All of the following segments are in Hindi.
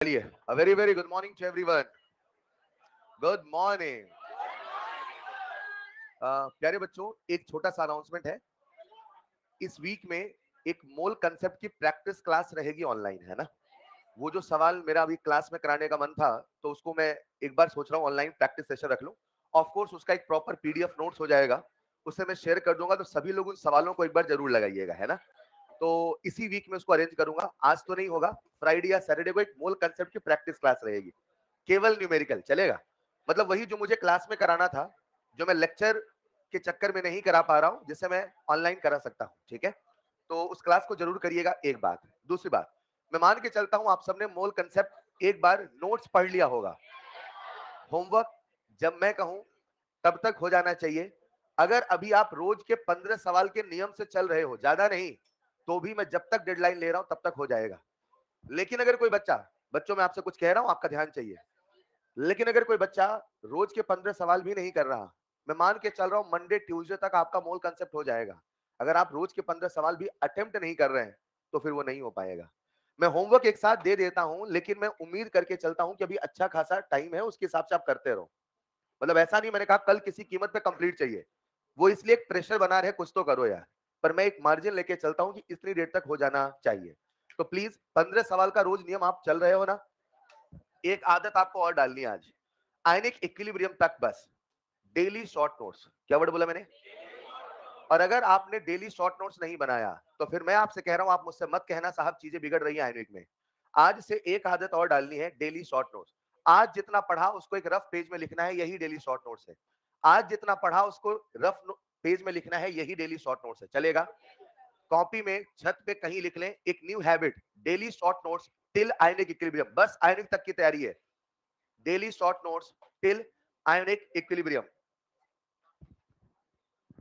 चलिए, a very very good morning to everyone. Good morning. प्यारे बच्चों, एक छोटा सा अनाउंसमेंट है. इस वीक में एक मोल कंसेप्ट की प्रैक्टिस क्लास रहेगी ऑनलाइन, है ना. वो जो सवाल मेरा अभी क्लास में कराने का मन था, तो उसको मैं एक बार सोच रहा हूँ ऑनलाइन प्रैक्टिस सेशन रख लूं. ऑफ कोर्स उसका एक प्रॉपर पीडीएफ नोट्स हो जाएगा, उससे मैं शेयर कर दूंगा. तो सभी लोग उन सवालों को एक बार जरूर लगाइएगा, है ना. तो इसी वीक में उसको अरेंज करूंगा. आज तो नहीं होगा, फ्राइडे या सैटरडे को एक मोल कंसेप्ट की प्रैक्टिस क्लास रहेगी. केवल न्यूमेरिकल चलेगा. मतलब वही जो मुझे क्लास में कराना था, जो मैं लेक्चर के चक्कर में नहीं करा पा रहा हूं, जिसे मैं ऑनलाइन करा सकता हूं. ठीक है, तो उस क्लास को जरूर करिएगा. एक बात. दूसरी बात, मैं मान के चलता हूं आप सबने मोल कंसेप्ट एक बार नोट्स पढ़ लिया होगा. होमवर्क जब मैं कहूं तब तक हो जाना चाहिए. अगर अभी आप रोज के 15 सवाल के नियम से चल रहे हो, ज्यादा नहीं, तो भी मैं जब तक डेडलाइन ले रहा हूं तब तक हो जाएगा. लेकिन अगर कोई बच्चा, बच्चों मैं आपसे कुछ कह रहा हूं, आपका ध्यान चाहिए. लेकिन अगर कोई बच्चा रोज के 15 सवाल भी नहीं कर रहा, मैं मान के चल रहा हूं मंडे ट्यूसडे तक आपका मोल कंसेप्ट हो जाएगा. अगर आप रोज के 15 सवाल भी अटेम्प्ट नहीं कर रहे हैं, तो फिर वो नहीं हो पाएगा. मैं होमवर्क एक साथ दे देता हूं, लेकिन मैं उम्मीद करके चलता हूं कि अभी अच्छा खासा टाइम है, उसके हिसाब से आप करते रहो. मतलब ऐसा नहीं मैंने कहा कल किसी कीमत पे कंप्लीट चाहिए. वो इसलिए एक प्रेशर बना रहे, कुछ तो करो यार. पर मैं एक मार्जिन लेके चलता हूं कि इतनी डेट तक हो जाना चाहिए. तो प्लीज 15 सवाल का रोज नियम आप चल रहे हो ना. एक आदत आपको और डालनी है आज. आयनिक इक्विलिब्रियम तक बस डेली शॉर्ट नोट्स. क्या वर्ड बोला मैंने? और अगर आपने डेली शॉर्ट नोट्स नहीं बनाया, तो फिर मैं आपसे कह रहा हूं, आप मुझसे मत कहना साहब चीजें बिगड़ रही हैं आयनिक में. आज से एक आदत और डालनी है, डेली शॉर्ट नोट्स. आज जितना पढ़ा उसको एक रफ पेज में लिखना है, यही डेली शॉर्ट नोट्स है. आज जितना पढ़ा उसको रफ पेज में लिखना है, यही डेली शॉर्ट नोट्स है. चलेगा? कॉपी में छत पे कहीं लिख लें, एक new habit, daily short notes till ionic equilibrium. बस आयनिक तक की तैयारी है. Daily short notes till ionic equilibrium.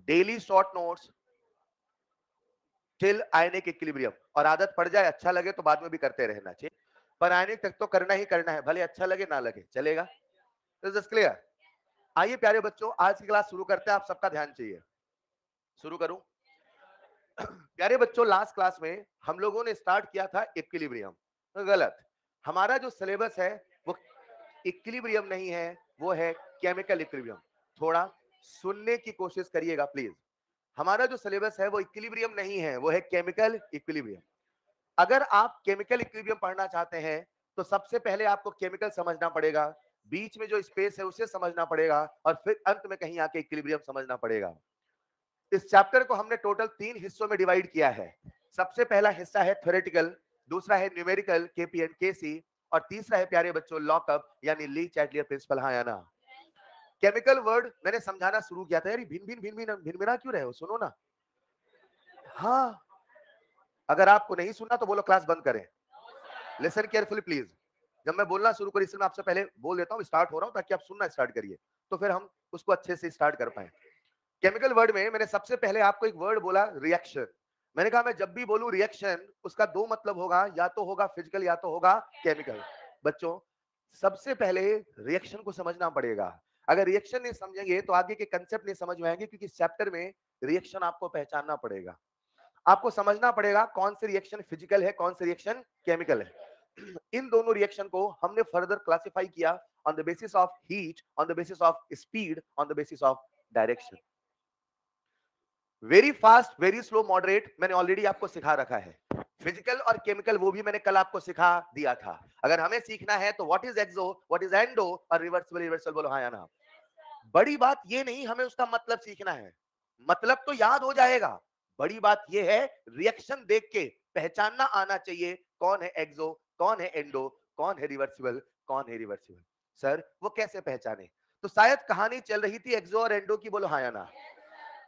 Daily short notes till ionic equilibrium. और आदत पड़ जाए, अच्छा लगे तो बाद में भी करते रहना चाहिए, पर आयनिक तक तो करना ही करना है, भले अच्छा लगे ना लगे. चलेगा? Is clear? आइए प्यारे बच्चों, आज की क्लास शुरू करते हैं. आप सबका ध्यान चाहिए. शुरू करूं? प्यारे बच्चों, लास्ट क्लास में हम लोगों ने स्टार्ट किया था इक्विलिब्रियम. गलत. हमारा जो सिलेबस है वो इक्विलिब्रियम नहीं है, वो है केमिकल इक्विलिब्रियम. थोड़ा सुनने की कोशिश करिएगा प्लीज. हमारा जो सिलेबस है वो इक्विलिब्रियम नहीं है, वो है केमिकल इक्विलिब्रियम. अगर आप केमिकल इक्विलिब्रियम पढ़ना चाहते हैं, तो सबसे पहले आपको केमिकल समझना पड़ेगा, बीच में जो स्पेस है उसे समझना पड़ेगा, और फिर अंत में कहीं आके इक्विलिब्रियम समझना पड़ेगा. इस चैप्टर को हमने टोटल 3 हिस्सों में डिवाइड किया है. सबसे पहला हिस्सा है थ्योरेटिकल, दूसरा है न्यूमेरिकल केपी एंड केसी, और तीसरा है प्यारे बच्चों लॉकअप यानी ली चैटलियर प्रिंसिपल. हाँ या ना? केमिकल वर्ड मैंने समझाना शुरू किया था. यार भिन भिन भिन भिन भिन भिना क्यों रहे हो? सुनो ना. हाँ, अगर आपको नहीं सुनना तो बोलो क्लास बंद करें. Listen carefully please. जब मैं बोलना शुरू करूं, इसलिए मैं आपसे पहले बोल देता हूं, स्टार्ट हो रहा हूं ताकि आप सुनना स्टार्ट करिए, तो फिर हम उसको अच्छे से स्टार्ट कर पाए. केमिकल वर्ड में मैंने सबसे पहले आपको एक वर्ड बोला, रिएक्शन. मैंने कहा मैं जब भी बोलूं रिएक्शन, उसका दो मतलब होगा, या तो होगा फिजिकल या तो होगा केमिकल. बच्चों, सबसे पहले रिएक्शन को समझना पड़ेगा. अगर रिएक्शन नहीं समझेंगे तो आगे के कंसेप्ट नहीं समझ में आएंगे, क्योंकि इस चैप्टर में रिएक्शन आपको पहचानना पड़ेगा. आपको समझना पड़ेगा कौन से रिएक्शन फिजिकल है, कौन से रिएक्शन केमिकल है. इन दोनों रिएक्शन को हमने फर्दर क्लासिफाई किया on the basis of heat, on the basis of speed, on the basis of direction. Very fast, very slow, moderate मैंने ऑलरेडी आपको सिखा रखा है. फिजिकल और केमिकल वो भी मैंने कल आपको सिखा दिया था. अगर हमें सीखना है तो what is exo, what is endo, और रिवर्सिबल रिवर्सल. बोलो हाँ या ना. बड़ी बात ये नहीं हमें उसका मतलब सीखना है, मतलब तो याद हो जाएगा. बड़ी बात ये है रिएक्शन देख के पहचानना आना चाहिए, कौन है एक्सो, कौन है एंडो, कौन है रिवर्सिबल, कौन है रिवर्सिबल. सर वो कैसे पहचाने? तो शायद कहानी चल रही थी एक्सो और एंडो की. बोलो हाँ या ना.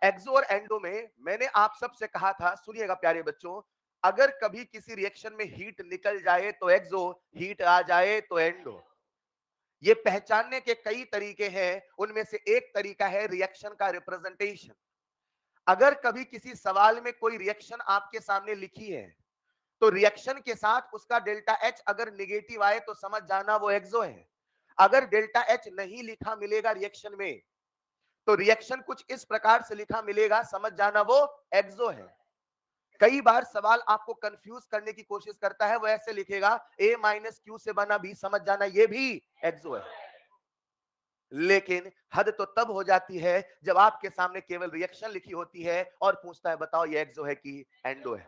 एक्सो और एंडो में मैंने आप सबसे कहा था, सुनिएगा प्यारे बच्चों, अगर कभी किसी रिएक्शन में हीट निकल जाए तो एक्सो, हीट आ जाए तो एंडो. ये पहचानने के कई तरीके हैं, उनमें से एक तरीका है रिएक्शन का रिप्रेजेंटेशन. अगर कभी किसी सवाल में कोई रिएक्शन आपके सामने लिखी है, तो रिएक्शन के साथ उसका डेल्टा एच अगर निगेटिव आए तो समझ जाना वो एक्सो है. अगर डेल्टा एच नहीं लिखा मिलेगा रिएक्शन में, तो रिएक्शन कुछ इस प्रकार से लिखा मिलेगा, समझ जाना वो एक्सो है. कई बार सवाल आपको कंफ्यूज करने की कोशिश करता है, वो ऐसे लिखेगा a माइनस क्यू से बना b, समझ जाना ये भी एक्सो है। लेकिन हद तो तब हो जाती है जब आपके सामने केवल रिएक्शन लिखी होती है और पूछता है बताओ ये एक्सो है कि एंडो है।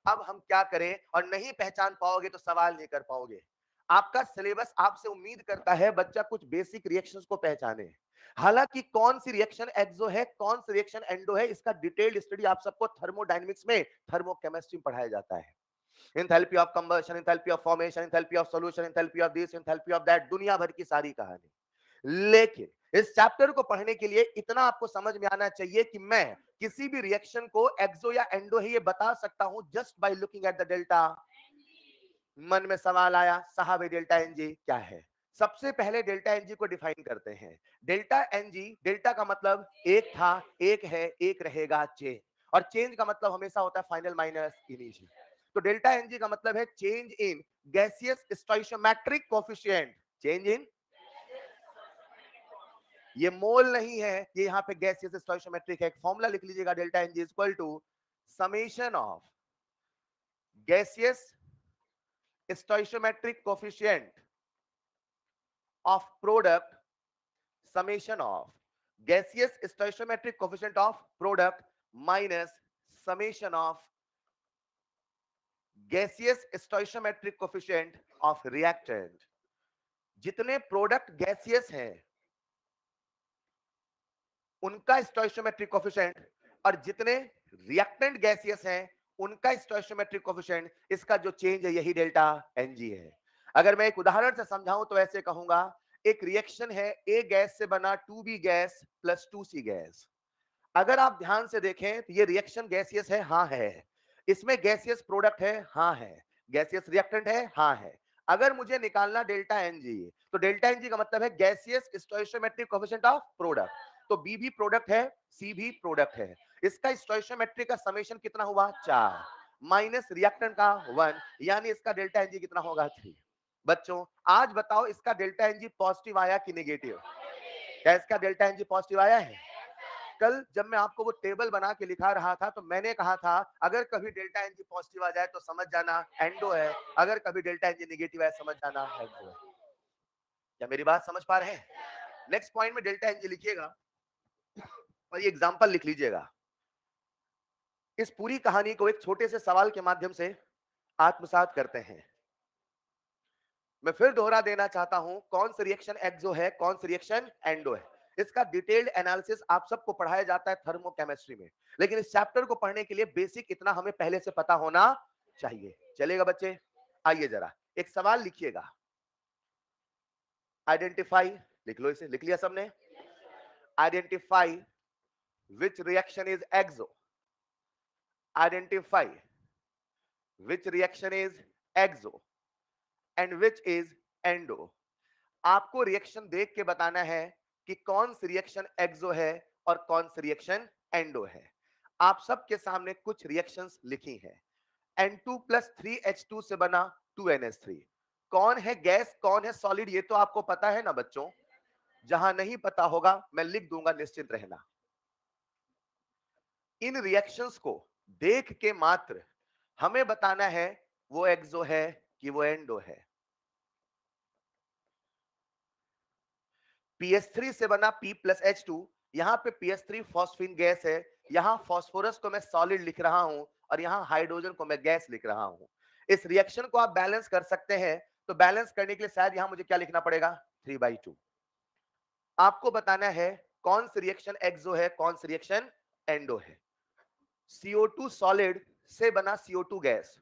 अब हम क्या करें, और नहीं पहचान पाओगे तो सवाल नहीं कर पाओगे। आपका सिलेबस आपसे उम्मीद करता है बच्चा कुछ बेसिक रिएक्शंस को पहचाने। हालांकि कौन सी रिएक्शन एक्सो है, कौन सी रिएक्शन एंडो है, इसका डिटेल्ड स्टडी आप सबको थर्मोडायनेमिक्स में, थर्मोकेमिस्ट्री में पढ़ाया जाता है। Enthalpy of combustion, enthalpy of formation, enthalpy of solution, enthalpy of this, enthalpy of that, दुनिया भर की सारी कहानी। लेकिन इस चैप्टर को पढ़ने के लिए इतना आपको समझ में आना चाहिए कि मैं किसी भी रिएक्शन को एक्सो या एंडो है ये बता सकता हूं just by looking at the delta. मन में सवाल आया साहब ये डेल्टा एनजी क्या है? सबसे पहले डेल्टा एनजी को डिफाइन करते हैं। डेल्टा एनजी, डेल्टा का मतलब एक था, एक है, एक रहेगा, चेंज। और चेंज का मतलब हमेशा होता है फाइनल माइनस इनिशियल। तो डेल्टा एनजी का मतलब है change in gaseous stoichiometric coefficient. Change in, ये मोल नहीं है, ये यहाँ पे गैसियस स्टोइचियोमेट्रिक है। एक फॉर्मूला लिख लीजिएगा, delta n g equal to summation of gaseous stoichiometric coefficient of product, summation of gaseous stoichiometric coefficient of product minus summation of gaseous stoichiometric coefficient of reactant। जितने प्रोडक्ट गैसियस हैं उनका स्टोइचियोमेट्रिक कोएफिशिएंट, और जितने रिएक्टेंट गैसियस हैं उनका स्टोइचियोमेट्रिक कोएफिशिएंट, इसका जो चेंज है यही डेल्टा एनजी है। अगर मैं एक उदाहरण से समझाऊं तो ऐसे कहूंगा, एक रिएक्शन है ए गैस से बना 2b gas plus 2c gas. अगर आप ध्यान से देखें तो ये रिएक्शन गैसियस है, हाँ है। इसमें गैसियस प्रोडक्ट है, हाँ है। गैसियस रिएक्टेंट है, हाँ है। अगर मुझे निकालना डेल्टा एनजी, तो डेल्टा एनजी का मतलब है gaseous stoichiometric coefficient of product. तो बी भी प्रोडक्ट है, सी भी प्रोडक्ट है। इसका स्टोइचियोमेट्रिक का समेशन कितना हुआ 4 माइनस रिएक्टेंट का 1, यानी इसका डेल्टा एनजी कितना होगा 3। बच्चों आज बताओ इसका डेल्टा एनजी पॉजिटिव आया कि नेगेटिव? क्या इसका डेल्टा एनजी पॉजिटिव आया है? कल जब मैं आपको वो टेबल बना के लिखा रहा था तो मैंने कहा था अगर कभी डेल्टा एनजी पॉजिटिव आ जाए तो समझ जाना एंडो है, अगर कभी डेल्टा एनजी नेगेटिव है समझ जाना एंडो है। क्या मेरी बात समझ पा रहे हैं? नेक्स्ट पॉइंट में डेल्टा एनजी लिखिएगा और ये एग्जांपल लिख लीजिएगा। इस पूरी कहानी को एक छोटे से सवाल के माध्यम से आत्मसात करते हैं। मैं फिर दोहरा देना चाहता हूं, कौन सी रिएक्शन एक्सो है, कौन सी रिएक्शन एंडो है। इसका डिटेल्ड एनालिसिस आप सबको पढ़ाया जाता है थर्मोकेमिस्ट्री में, लेकिन इस चैप्टर को पढ़ने के लिए बेसिक इतना हमें पहले से पता होना चाहिए। चलेगा बच्चे? आइए जरा एक सवाल लिखिएगा। आइडेंटिफाई, लिख लो इसे, लिख लिया सबने? Identify which reaction is exo. Identify which reaction is exo and which is endo. आपको रिएक्शन देख के बताना है कि कौन सी रिएक्शन एक्सो है और कौन सी रिएक्शन एंडो है। आप सबके सामने कुछ रिएक्शंस लिखी हैं। N2 प्लस 3H2 से बना 2NH3। कौन है गैस, कौन है सॉलिड, ये तो आपको पता है ना बच्चों? जहां नहीं पता होगा मैं लिख दूंगा, निश्चिंत रहना। इन रिएक्शंस को देख के मात्र हमें बताना है वो एक्सो है कि वो एंडो है। PS3 से बना P प्लस H2, यहां पे PS3 फॉस्फीन गैस है, यहां फास्फोरस को मैं सॉलिड लिख रहा हूं और यहां हाइड्रोजन को मैं गैस लिख रहा हूं। इस रिएक्शन को आप बैलेंस कर सकते हैं, तो बैलेंस करने के लिए शायद यहां मुझे क्या लिखना पड़ेगा 3/2। आपको बताना है कौन सी रिएक्शन एक्सो है, कौन सी रिएक्शन एंडो है। CO2 सॉलिड से बना CO2 गैस,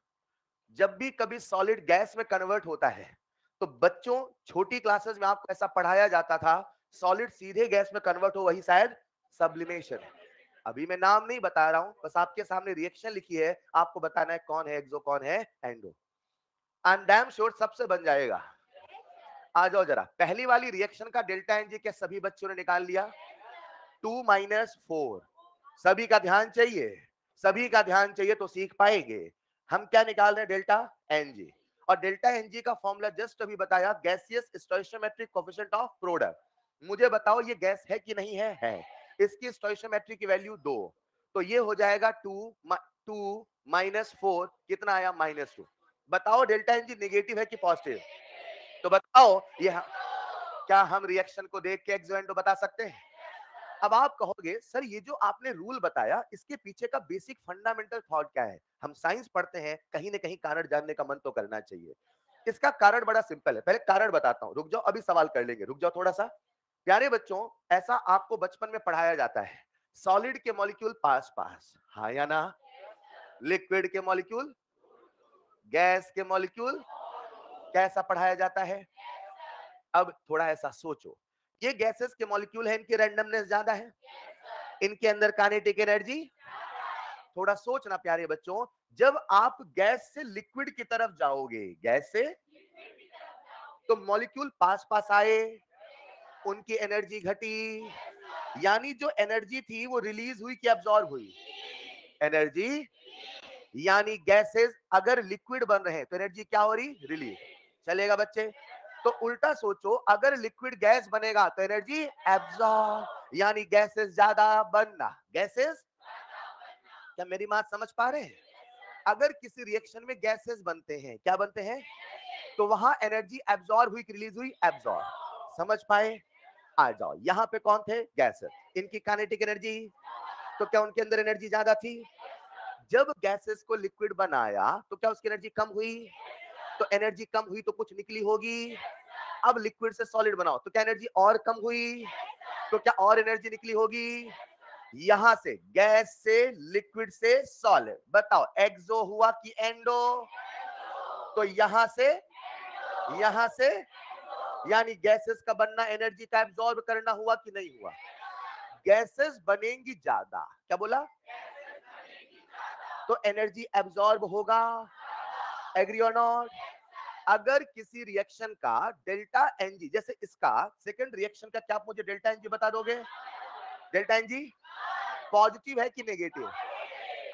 जब भी कभी सॉलिड गैस में कन्वर्ट होता है तो बच्चों छोटी क्लासेस में आपको ऐसा पढ़ाया जाता था, सॉलिड सीधे गैस में कन्वर्ट हो वही शायद सब्लिमेशन है। अभी मैं नाम नहीं बता रहा हूं, बस आपके सामने रिएक्शन लिखी है, आपको बताना है कौन है एक्सो कौन है endo. I am damn sure सबसे बन जाएगा। आ जाओ जरा, पहली वाली रिएक्शन का डेल्टा एनजी क्या सभी बच्चों ने निकाल लिया? 2 माइनस 4। सभी का ध्यान चाहिए, सभी का ध्यान चाहिए तो सीख पाएंगे। हम क्या निकाल रहे हैं? Delta NG. और डेल्टा एनजी का फॉर्मूला जस्ट अभी बताया, gaseous stoichiometric coefficient of product. मुझे बताओ ये गैस है कि नहीं है? है। इसकी स्टोइचियोमेट्रिक की वैल्यू 2, तो ये हो जाएगा 2 -4 कितना आया -2। बताओ डेल्टा एन जी नेगेटिव है कि पॉजिटिव? तो बताओ ये क्या हम रिएक्शन को देख के एक्सो एंडो बता सकते हैं? अब आप कहोगे सर ये जो आपने रूल बताया इसके पीछे का बेसिक फंडामेंटल थॉट क्या है? हम साइंस पढ़ते हैं, कहीं ना कहीं कारण जानने का मन तो करना चाहिए। इसका कारण बड़ा सिंपल है, पहले कारण बताता हूं, रुक जाओ अभी सवाल कर लेंगे, रुक जाओ थोड़ा सा। प्यारे बच्चों, ऐसा आपको बचपन में पढ़ाया जाता है, सॉलिड के मॉलिक्यूल पास पास, हाँ या ना? लिक्विड के मॉलिक्यूल, गैस के मॉलिक्यूल, कैसा पढ़ाया जाता है? अब थोड़ा ऐसा सोचो, ये गैसेस के मॉलिक्यूल है, इनकी रैंडमनेस ज्यादा है, इनके अंदर काइनेटिक एनर्जी, थोड़ा सोचना प्यारे बच्चों, जब आप गैस से लिक्विड की तरफ जाओगे, गैस से तो मॉलिक्यूल पास पास आए, उनकी एनर्जी घटी, यानी जो एनर्जी थी वो रिलीज हुई कि एब्जॉर्ब हुई? एनर्जी, यानी गैसेस अगर लिक्विड बन रहे हैं तो एनर्जी क्या हो रही? रिलीज। चलेगा बच्चे? तो उल्टा सोचो, अगर लिक्विड गैस बनेगा तो एनर्जी एब्जॉर्ब, यानी गैसेस ज्यादा बनना, गैसेस। क्या मेरी बात समझ पा रहे हैं? अगर किसी रिएक्शन में गैसेस बनते हैं, क्या बनते हैं? तो वहां एनर्जी एब्जॉर्ब हुई कि रिलीज हुई? एब्जॉर्ब। समझ पाए? आ जाओ, यहां पे कौन थे? गैसेस, इनकी काइनेटिक एनर्जी, तो क्या उनके अंदर एनर्जी ज्यादा थी? जब गैसेस को लिक्विड बनाया तो क्या उसकी एनर्जी कम हुई? तो एनर्जी कम हुई तो कुछ निकली होगी। अब लिक्विड से सॉलिड बनाओ तो क्या एनर्जी और कम हुई? तो क्या और एनर्जी निकली होगी? यहां से गैस से लिक्विड से सॉलिड, बताओ एक्सो हुआ कि एंडो? तो यहां से यानी गैसेस का बनना एनर्जी का एब्जॉर्ब करना हुआ कि नहीं हुआ? गैसेस बनेंगी ज्यादा, क्या बोला? तो एनर्जी एब्जॉर्ब होगा, एग्री और नॉट? अगर किसी रिएक्शन का डेल्टा एनजी, जैसे इसका सेकंड रिएक्शन का, क्या आप मुझे डेल्टा एनजी बता दोगे? डेल्टा एनजी पॉजिटिव है कि नेगेटिव?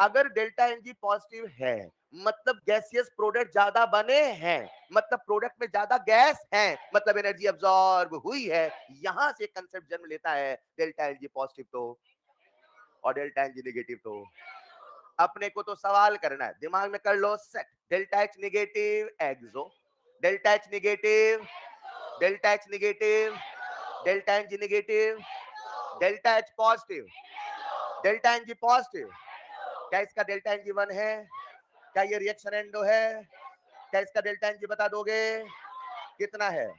अगर डेल्टा एनजी पॉजिटिव है मतलब गैसियस प्रोडक्ट ज्यादा बने हैं, मतलब प्रोडक्ट में ज्यादा गैस है, मतलब एनर्जी अब्सॉर्ब हुई है। यहां से कंसेप्ट जन्म लेता है डेल्टा एनजी पॉजिटिव तो और डेल्टा एनजी नेगेटिव तो। अपने को तो सवाल करना है, दिमाग में कर लो सेट। Delta H negative exo, delta H negative, delta H negative, delta n g negative, delta H positive, delta n g positive. क्या इसका डेल्टा एनजी 1 है? क्या ये रिएक्शन एंडो है? क्या इसका डेल्टा एनजी बता दोगे कितना है?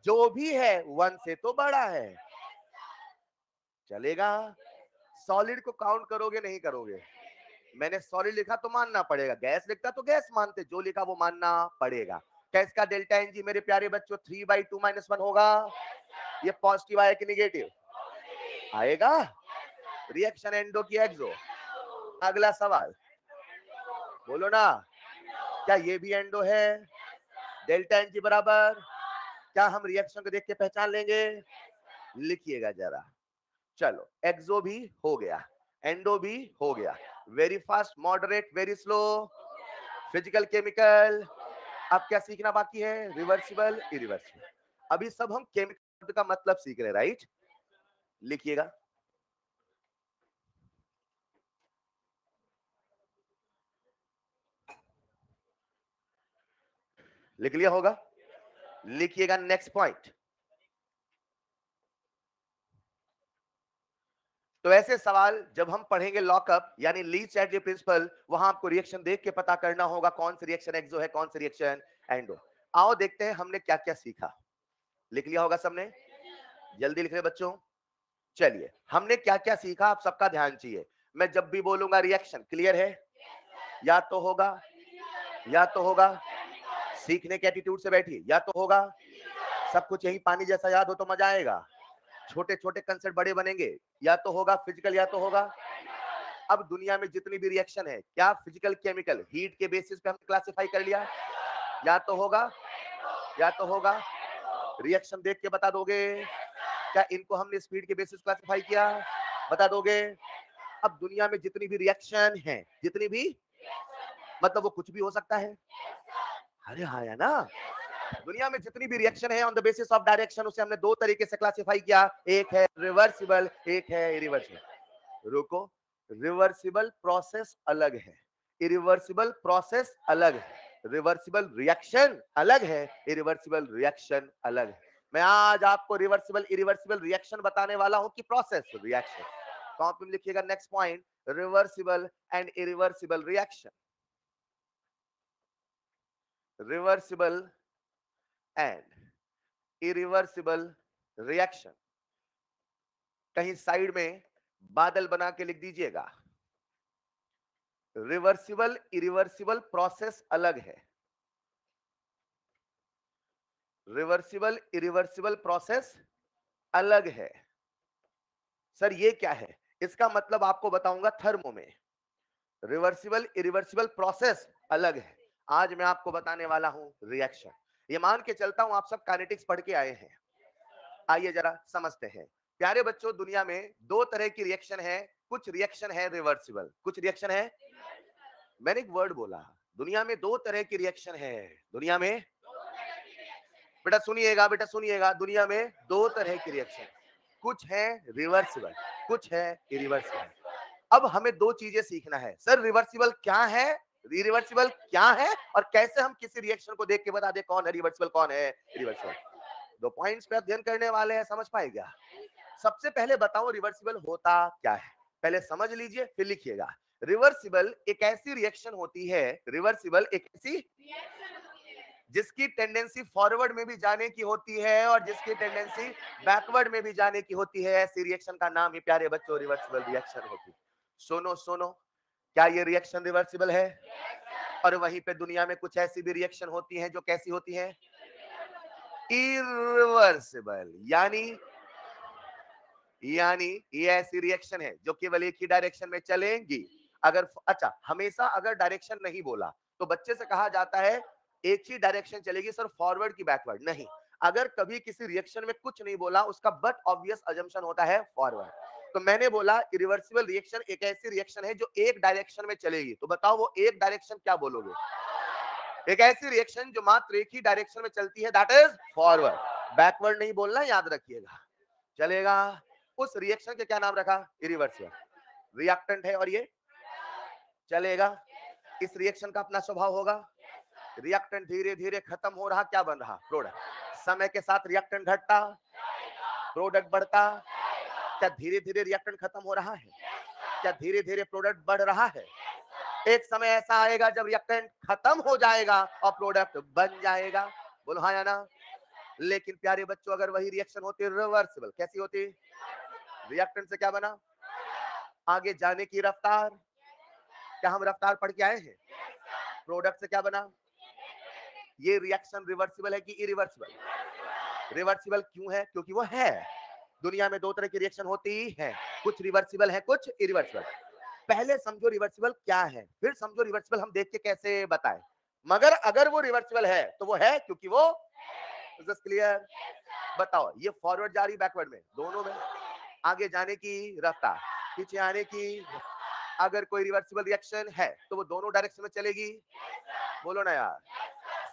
जो भी है 1 से तो बड़ा है। चलेगा? सॉलिड को काउंट करोगे नहीं करोगे? मैंने सॉलिड लिखा तो मानना पड़ेगा, गैस लिखता तो गैस मानते, जो लिखा वो मानना पड़ेगा। क्या इसका डेल्टा एनजी मेरे प्यारे बच्चों 3/2 - 1 होगा? ये पॉजिटिव आया कि निगेटिव आएगा? रिएक्शन एंडो की एक्सो। अगला सवाल बोलो ना, क्या ये भी एंडो है? डेल्टा एनजी बराबर, क्या हम रिएक्शन को देख के पहचान लेंगे? लिखिएगा जरा। चलो, एक्सो भी हो गया, एंडो भी हो गया। Very fast, moderate, very slow, physical, chemical. अब क्या सीखना बाकी है? Reversible, irreversible. अभी सब हम केमिकल का मतलब सीख रहे हैं, राइट? लिखिएगा। लिख लिया होगा? लिखिएगा नेक्स्ट पॉइंट। तो ऐसे सवाल जब हम पढ़ेंगे लॉकअप यानी लीस्ट एट प्रिंसिपल, वहां आपको रिएक्शन देख के पता करना होगा कौन सी रिएक्शन एक्सो है, कौन सी रिएक्शन एंडो। आओ देखते हैं हमने क्या क्या सीखा। लिख लिया होगा सबने? जल्दी लिख रहे बच्चों? चलिए, हमने क्या क्या सीखा आप सबका ध्यान चाहिए। मैं जब भी बोलूंगा रिएक्शन, क्लियर है? या तो होगा, या तो होगा, सीखने के एटीट्यूड से बैठिए, या तो होगा, सब कुछ यही पानी जैसा याद हो तो मजा आएगा, छोटे छोटे कंसेप्ट बड़े बनेंगे, या तो होगा फिजिकल, या तो होगा। अब दुनिया में जितनी भी रिएक्शन है, क्या फिजिकल केमिकल हीट के बेसिस पे हमने क्लासिफाई कर लिया? या तो होगा, या तो होगा, रिएक्शन देख के बता दोगे? क्या इनको हमने स्पीड के बेसिस क्लासिफाई किया? बता दोगे? अब दुनिया में जितनी भी रिएक्शन है, जितनी भी, मतलब वो कुछ भी हो सकता है। अरे हाँ या ना? दुनिया में जितनी भी रिएक्शन है on the basis of direction, उसे हमने दो तरीके से क्लासिफाई किया, एक है रिवर्सिबल, एक है इरिवर्सिबल। रुको, रिवर्सिबल प्रोसेस अलग है, इरिवर्सिबल प्रोसेस अलग है, रिवर्सिबल रिएक्शन अलग है, इरिवर्सिबल रिएक्शन अलग है। मैं आज आपको रिवर्सिबल इरिवर्सिबल रिएक्शन बताने वाला हूं कि प्रोसेस रिएक्शन। कॉपी में लिखिएगा next point, reversible and irreversible reaction. Reversible and irreversible reaction. कहीं साइड में बादल बना के लिख दीजिएगा। रिवर्सिबल इरिवर्सिबल प्रोसेस अलग है, रिवर्सिबल इरिवर्सिबल प्रोसेस अलग है। सर ये क्या है? इसका मतलब आपको बताऊंगा थर्मो में। रिवर्सिबल इरिवर्सिबल प्रोसेस अलग है, आज मैं आपको बताने वाला हूं रिएक्शन। ये मान के चलता हूं आप सब काइनेटिक्स पढ़ के आए हैं, आइए जरा समझते हैं। प्यारे बच्चों, दुनिया में दो तरह की रिएक्शन है। कुछ रिएक्शन है रिवर्सिबल, कुछ रिएक्शन है, मैंने एक वर्ड बोला, दुनिया में दो तरह की रिएक्शन है। दुनिया में, बेटा सुनिएगा, बेटा सुनिएगा, दुनिया में दो तरह की रिएक्शन, कुछ है रिवर्सिबल, कुछ है इरिवर्सिबल। अब हमें दो चीजें सीखना है। सर रिवर्सिबल क्या है, इरिवर्सिबल क्या है, और कैसे हम किसी रिएक्शन को देख के बता दे कौन है रिवर्सिबल कौन है इरिवर्सिबल। दो पॉइंट्स पे अध्ययन करने वाले हैं, समझ पाएगा। सबसे पहले बताओ रिवर्सिबल होता क्या है, पहले समझ लीजिए फिर लिखिएगा। रिवर्सिबल एक ऐसी रिएक्शन होती है, रिवर्सिबल एक ऐसी जिसकी टेंडेंसी फॉरवर्ड में भी जाने की होती है और जिसकी टेंडेंसी बैकवर्ड में भी जाने की होती है। ऐसी रिएक्शन का नाम ही प्यारे बच्चों रिवर्सिबल रिएक्शन होती है। सुनो सुनो, क्या ये रिएक्शन रिवर्सिबल है? और वहीं पे दुनिया में कुछ ऐसी भी रिएक्शन होती हैं जो कैसी होती हैं, इरिवर्सिबल। यानी ये ऐसी रिएक्शन है जो केवल एक ही डायरेक्शन में चलेंगी। अगर अच्छा, हमेशा अगर डायरेक्शन नहीं बोला तो बच्चे से कहा जाता है एक ही डायरेक्शन चलेगी सर, फॉरवर्ड की बैकवर्ड नहीं। अगर कभी किसी रिएक्शन में कुछ नहीं बोला, उसका बट ऑब्वियस अजम्पशन होता है फॉरवर्ड। तो मैंने बोला इरिवर्सिबल रिएक्शन एक ऐसी रिएक्शन है जो एक डायरेक्शन में चलेगी। तो बताओ वो एक डायरेक्शन क्या बोलोगे? एक ऐसी रिएक्शन जो मात्र एक ही डायरेक्शन में चलती है, दैट इज फॉरवर्ड। बैकवर्ड नहीं बोलना, याद रखिएगा, चलेगा। उस रिएक्शन के क्या नाम रखा? इरिवर्सिबल। रिएक्टेंट है और ये चलेगा। इस रिएक्शन का अपना स्वभाव होगा, रिएक्टेंट धीरे धीरे खत्म हो रहा, क्या बन रहा? प्रोडक्ट। समय के साथ रिएक्टेंट घटता, प्रोडक्ट बढ़ता। क्या धीरे धीरे रिएक्टेंट खत्म हो रहा है? क्या धीरे धीरे प्रोडक्ट बढ़ रहा है? एक समय ऐसा आएगा जब रिएक्टेंट खत्म हो जाएगा और प्रोडक्ट बन जाएगा। बोलो हाँ या ना? लेकिन प्यारे बच्चों, अगर वही रिएक्शन होती रिवर्सिबल, कैसी होती? रिएक्टेंट से क्या बना? आगे जाने की रफ्तार। क्या हम रफ्तार पढ़ के आए हैं? प्रोडक्ट से क्या बना? ये रिएक्शन रिवर्सिबल है कि इरिवर्सिबल? रिवर्सिबल क्यों है? क्योंकि वो है। दुनिया में दो तरह की रिएक्शन होती है, कुछ रिवर्सिबल है, कुछ इरिवर्सिबल। पहले समझो रिवर्सिबल क्या है, फिर समझो रिवर्सिबल हम देख के कैसे बताएं। मगर अगर वो रिवर्सिबल है तो वो है क्योंकि वो, जस्ट क्लियर। बताओ, ये फॉरवर्ड जा रही बैकवर्ड में, दोनों में। आगे जाने की रफ्तार, पीछे आने की। अगर कोई रिवर्सिबल रिएक्शन है तो वो दोनों डायरेक्शन में चलेगी। बोलो ना यार।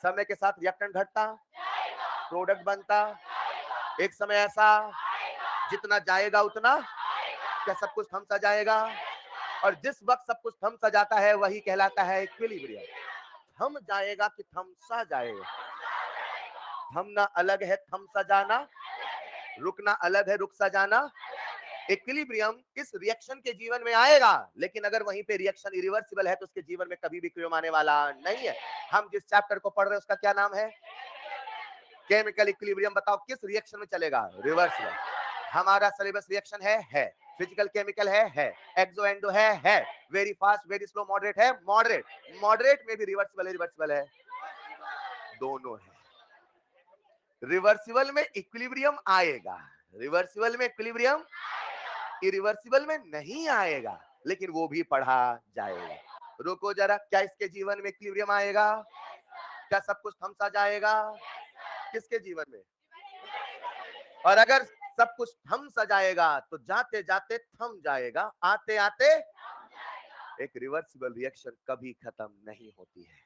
समय के साथ रिएक्टेंट घटता, प्रोडक्ट बनता। एक समय ऐसा जितना जाएगा उतना क्या सब कुछ थम सा जाएगा, और जिस वक्त सब कुछ थम सा जाता है वही कहलाता है इक्विलिब्रियम। थम जाएगा कि थम सा जाएगा? थमना अलग है, थम सा जाना। रुकना अलग है, रुक सा जाना। इक्विलिब्रियम इस रिएक्शन के जीवन में आएगा, लेकिन अगर वहीं पे रिएक्शन इरिवर्सिबल है तो उसके जीवन में कभी भी इक्विलिब्रियम आने वाला नहीं है। हम जिस चैप्टर को पढ़ रहे हैं उसका क्या नाम है? Chemical equilibrium. बताओ किस रिएक्शन में चलेगा? रिवर्सिबल। हमारा सिलेबस रिएक्शन है। फिजिकल केमिकल है, एक्सो एंडो है, very fast very slow moderate है, मॉडरेट। मॉडरेट में भी रिवर्सिबल है, रिवर्सिबल है, दोनों है। रिवर्सिबल में इक्विलिब्रियम आएगा, रिवर्सिबल में इक्विलिब्रियम, इरिवर्सिबल में नहीं आएगा, लेकिन वो भी पढ़ा जाएगा। रुको जरा, क्या इसके जीवन में इक्विलिब्रियम आएगा? क्या सब कुछ थम सा जाएगा? किसके जीवन में? और अगर सब कुछ थम सा जाएगा तो जाते जाते थम जाएगा, आते आते। एक रिवर्सिबल रिएक्शन कभी खत्म नहीं होती है।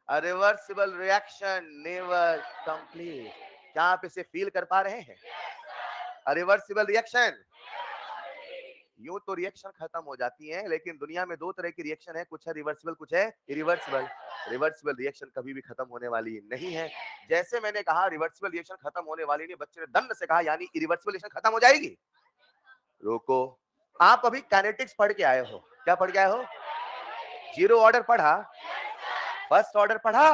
A reversible reaction never complete. क्या आप इसे फील कर पा रहे हैं? अ रिवर्सिबल रिएक्शन यूं तो रिएक्शन खत्म हो जाती है, लेकिन दुनिया में दो तरह की रिएक्शन है, कुछ है रिवर्सिबल, कुछ है इरिवर्सिबल। रिवर्सिबल रिएक्शन कभी भी खत्म होने वाली नहीं है। जैसे मैंने कहा रिवर्सिबल रिएक्शन खत्म होने वाली नहीं, बच्चे ने दंड से कहा यानी इरिवर्सिबल रिएक्शन खत्म हो जाएगी। रोको, आप अभी काइनेटिक्स पढ़ के आए हो। क्या पढ़ के आए हो? जीरो ऑर्डर पढ़ा, फर्स्ट ऑर्डर पढ़ा।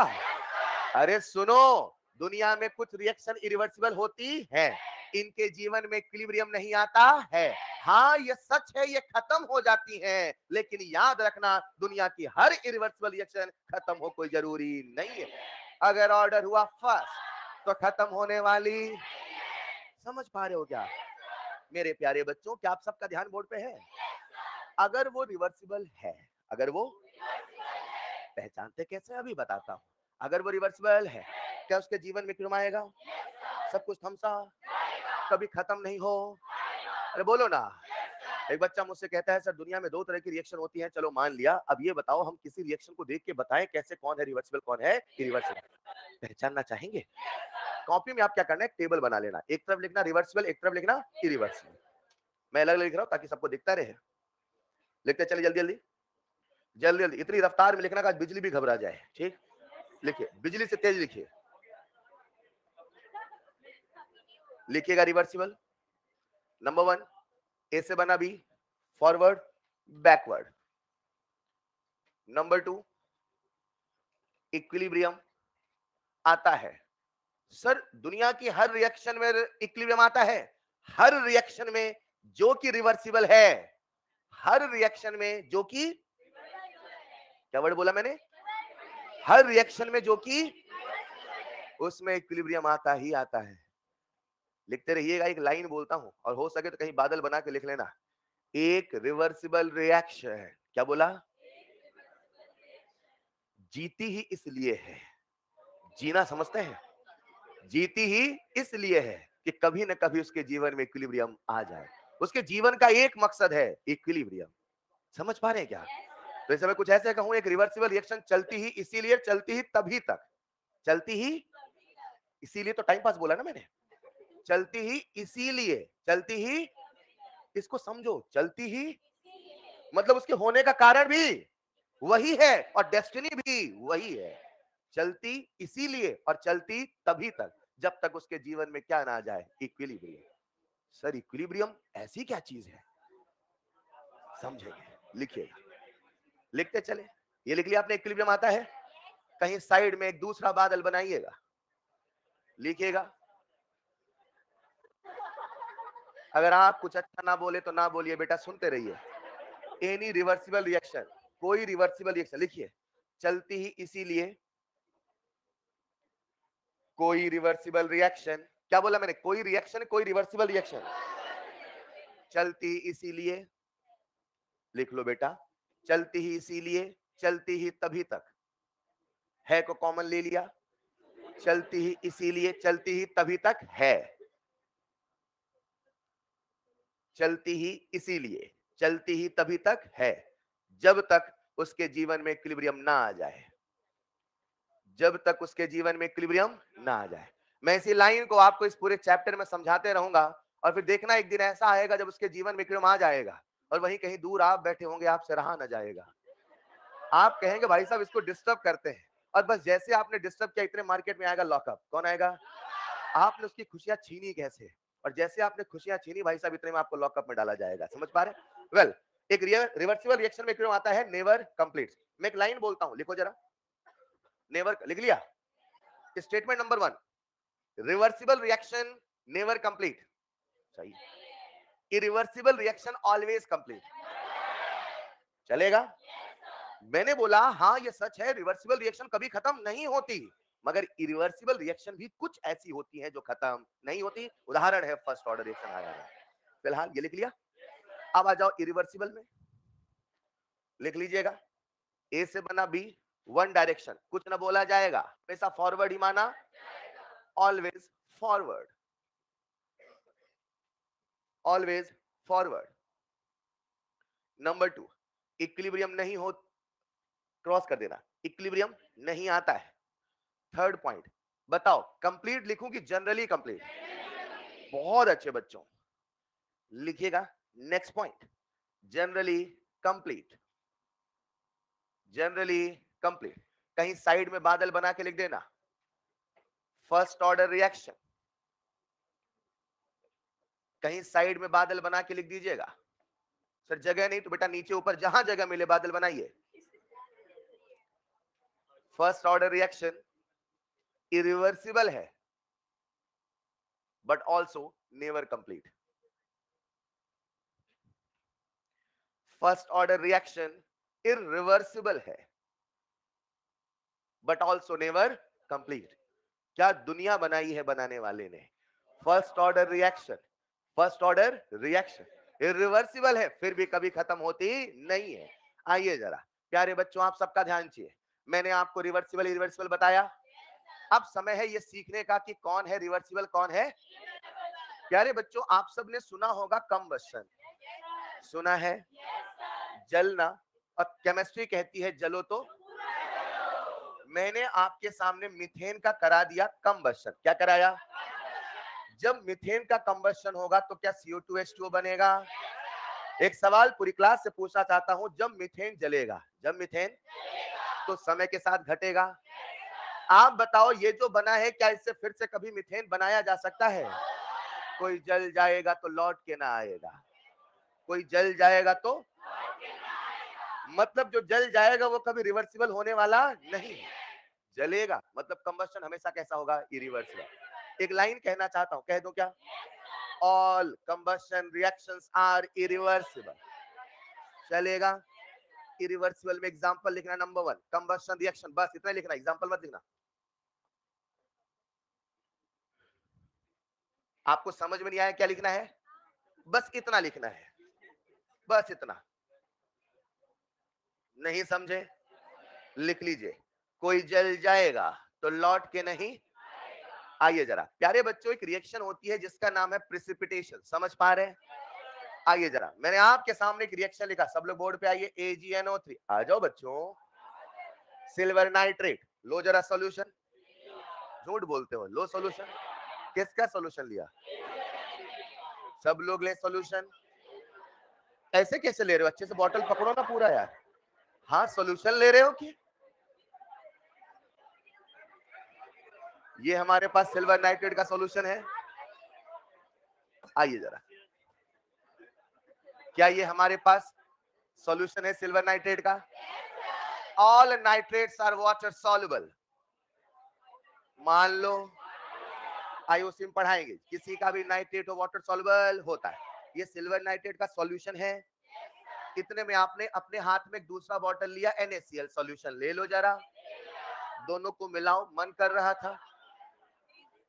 अरे सुनो, दुनिया में कुछ रिएक्शन इरिवर्सिबल होती है, इनके जीवन में इक्विलिब्रियम नहीं आता है। हाँ ये सच है, ये खत्म हो जाती हैं, लेकिन याद रखना दुनिया की हर इरिवर्सिबल रिएक्शन खत्म हो कोई जरूरी नहीं है। अगर ऑर्डर हुआ फर्स्ट तो खत्म होने वाली, समझ पा रहे हो क्या मेरे प्यारे बच्चों? क्या आप सबका ध्यान बोर्ड पे है? अगर वो रिवर्सिबल है, अगर वो पहचानते कैसे अभी बताता हूं। अगर वो रिवर्सिबल है, क्या उसके जीवन में क्यों आएगा? सब कुछ थमसा, कभी खत्म नहीं हो। अरे बोलो ना। एक बच्चा मुझसे कहता है सर दुनिया में दो तरह की रिएक्शन होती है। चलो मान लिया, अब ये बताओ हम किसी रिएक्शन को देख के बताएं कैसे कौन है रिवर्सिबल कौन है इरिवर्सिबल। पहचानना चाहेंगे? कॉपी में आप क्या करना है, टेबल बना लेना, एक तरफ लिखना रिवर्सिबल, एक तरफ लिखना इरिवर्सिबल। मैं अलग अलग लिख रहा हूं ताकि सबको दिखता रहे। लिखते चलिए जल्दी जल्दी जल्दी जल्दी, इतनी रफ्तार में लिखना का बिजली भी घबरा जाए। ठीक, लिखिए, बिजली से तेज लिखिए। लिखिएगा रिवर्सिबल। नंबर वन, ए से बना B, forward backward. Number two, equilibrium आता है। सर दुनिया की हर रिएक्शन में इक्विलिब्रियम आता है, हर रिएक्शन में जो कि रिवर्सिबल है, हर रिएक्शन में जो कि, क्या वर्ड बोला मैंने? हर रिएक्शन में जो कि, उसमें इक्विलिब्रियम आता ही आता है। लिखते रहिएगा, एक लाइन बोलता हूं और हो सके तो कहीं बादल बना के लिख लेना। एक रिवर्सिबल रिएक्शन, क्या बोला? जीती ही इसलिए है, जीना समझते हैं, जीती ही इसलिए है कि कभी न कभी उसके जीवन में इक्विलिब्रियम आ जाए। उसके जीवन का एक मकसद है इक्विलिब्रियम। समझ पा रहे हैं क्या? तो इस समय कुछ ऐसे कहूं, एक रिवर्सिबल रिएक्शन चलती ही इसीलिए, चलती ही तभी तक, चलती ही इसीलिए तो टाइम पास बोला ना मैंने, चलती ही इसीलिए, चलती ही, इसको समझो, चलती ही मतलब उसके होने का कारण भी वही है और डेस्टिनी भी वही है। चलती इसीलिए और चलती तभी तक जब तक उसके जीवन में क्या ना आ जाए, इक्विलिब्रियम। सर इक्विलिब्रियम ऐसी क्या चीज है, समझेंगे, लिखिएगा, लिखते चले। ये लिख लिया आपने, इक्विलिब्रियम आता है। कहीं साइड में एक दूसरा बादल बनाइएगा, लिखिएगा। अगर आप कुछ अच्छा ना बोले तो ना बोलिए बेटा, सुनते रहिए। एनी रिवर्सिबल रिएक्शन, कोई रिवर्सिबल रिएक्शन, लिखिए, चलती ही इसीलिए, कोई रिवर्सिबल रिएक्शन, क्या बोला मैंने? कोई रिएक्शन, कोई रिवर्सिबल रिएक्शन, चलती इसीलिए, लिख लो बेटा, चलती ही इसीलिए, चलती ही तभी तक, है को कॉमन ले लिया, चलती ही इसीलिए, चलती ही तभी तक है, चलती ही इसीलिए, चलती ही तभी तक है, जब तक उसके जीवन में इक्विलिब्रियम ना आ जाए, जब तक उसके जीवन में इक्विलिब्रियम ना आ जाए। मैं इसी लाइन को आपको इस पूरे चैप्टर में समझाते रहूंगा और फिर देखना एक दिन ऐसा आएगा जब उसके जीवन में इक्विलिब्रियम आ जाएगा और वहीं कहीं दूर आप बैठे होंगे, आपसे रहा ना जाएगा। आप कहेंगे भाई साहब इसको डिस्टर्ब करते हैं, और बस जैसे आपने डिस्टर्ब किया इतने मार्केट में आएगा लॉकअप। कौन आएगा? आपने उसकी खुशियां छीनी कैसे, और जैसे आपने खुशियां छीनी भाई साहब इतने में आपको लॉकअप में डाला जाएगा। समझ पा रहे? वेल, एक रिवर्सिबल रिएक्शन में क्यों आता है, नेवर कंप्लीट। मैं एक लाइन बोलता हूं, लिखो जरा, नेवर, लिख लिया? Statement number one, reversible reaction never complete, सही। इरिवर्सिबल रिएक्शन ऑलवेज कंप्लीट, चलेगा? मैंने बोला हाँ ये सच है, रिवर्सिबल रिएक्शन कभी खत्म नहीं होती, मगर इरिवर्सिबल रिएक्शन भी कुछ ऐसी होती हैं जो खत्म नहीं होती। उदाहरण है फर्स्ट ऑर्डर रिएक्शन आया है। फिलहाल ये लिख लिया। अब आ जाओ इरिवर्सिबल में, लिख लीजिएगा, ए से बना बी, वन डायरेक्शन, कुछ ना बोला जाएगा, हमेशा फॉरवर्ड ही माना, always forward, always forward. Number two, equilibrium नहीं हो, क्रॉस कर देना, इक्विलिब्रियम नहीं आता है। थर्ड पॉइंट, बताओ कंप्लीट लिखूं कि जनरली कंप्लीट? बहुत अच्छे बच्चों, लिखिएगा। Next point, generally complete, generally complete. कहीं साइड में बादल बना के लिख देना, फर्स्ट ऑर्डर रिएक्शन। कहीं साइड में बादल बना के लिख दीजिएगा। सर जगह नहीं तो बेटा नीचे ऊपर जहां जगह मिले बादल बनाइए। फर्स्ट ऑर्डर रिएक्शन इरिवर्सिबल है but also never complete. First order reaction irreversible है बट ऑल्सो नेवर कंप्लीट। क्या दुनिया बनाई है बनाने वाले ने। First order reaction, first order reaction irreversible है फिर भी कभी खत्म होती नहीं है। आइए जरा प्यारे बच्चों, आप सबका ध्यान चाहिए। मैंने आपको रिवर्सिबल इरिवर्सिबल बताया। अब समय है ये सीखने का कि कौन है रिवर्सिबल कौन है। प्यारे बच्चों, आप सबने सुना होगा कंबशन, सुना है, जलना, और केमिस्ट्री कहती है जलो तो। मैंने आपके सामने मीथेन का करा दिया कंबशन। क्या कराया। जब मीथेन का कंबशन होगा तो क्या CO2H2O बनेगा। एक सवाल पूरी क्लास से पूछना चाहता हूं, जब मीथेन जलेगा, जब मीथेन, तो समय के साथ घटेगा। आप बताओ ये जो बना है क्या इससे फिर से कभी मीथेन बनाया जा सकता है। कोई जल जाएगा तो लौट के ना आएगा, कोई जल जाएगा तो, मतलब जो जल जाएगा वो कभी रिवर्सिबल होने वाला नहीं। जलेगा मतलब कंबशन हमेशा कैसा होगा, इरिवर्सिबल। एक लाइन कहना चाहता हूं, कह दूं क्या। All combustion reactions are irreversible. चलेगा। इरिवर्सिबल में एग्जांपल लिखना, नंबर 1 कंबशन रिएक्शन, बस इतना लिखना, एग्जांपल मत लिखना। आपको समझ में नहीं आया क्या लिखना है, बस इतना लिखना है, बस इतना। नहीं समझे, लिख लीजिए। कोई जल जाएगा तो लौट के नहीं। आइए जरा प्यारे बच्चों, एक रिएक्शन होती है जिसका नाम है प्रिसिपिटेशन, समझ पा रहे हैं। आइए जरा, मैंने आपके सामने एक रिएक्शन लिखा, सब लोग बोर्ड पे आइए। AgNO3, आ जाओ बच्चों। सिल्वर नाइट्रेट, लो जरा सॉल्यूशन। झूठ बोलते हो, लो सॉल्यूशन। किसका सॉल्यूशन लिया, सब लोग ले सॉल्यूशन। ऐसे कैसे ले रहे हो, अच्छे से बॉटल पकड़ो ना पूरा यार। हाँ सॉल्यूशन ले रहे हो कि। ये हमारे पास सिल्वर नाइट्रेट का सॉल्यूशन है। आइए जरा, क्या ये हमारे पास सॉल्यूशन है सिल्वर नाइट्रेट का। All nitrates are water soluble. मान लो आईओसी में पढ़ाएंगे, किसी का भी नाइट्रेट हो वाटर सॉल्युबल होता है। ये सिल्वर नाइट्रेट का सॉल्यूशन है। इतने में आपने अपने हाथ में एक दूसरा बॉटल लिया, NaCl सॉल्यूशन ले लो जरा। दोनों को मिलाओ, मन कर रहा था।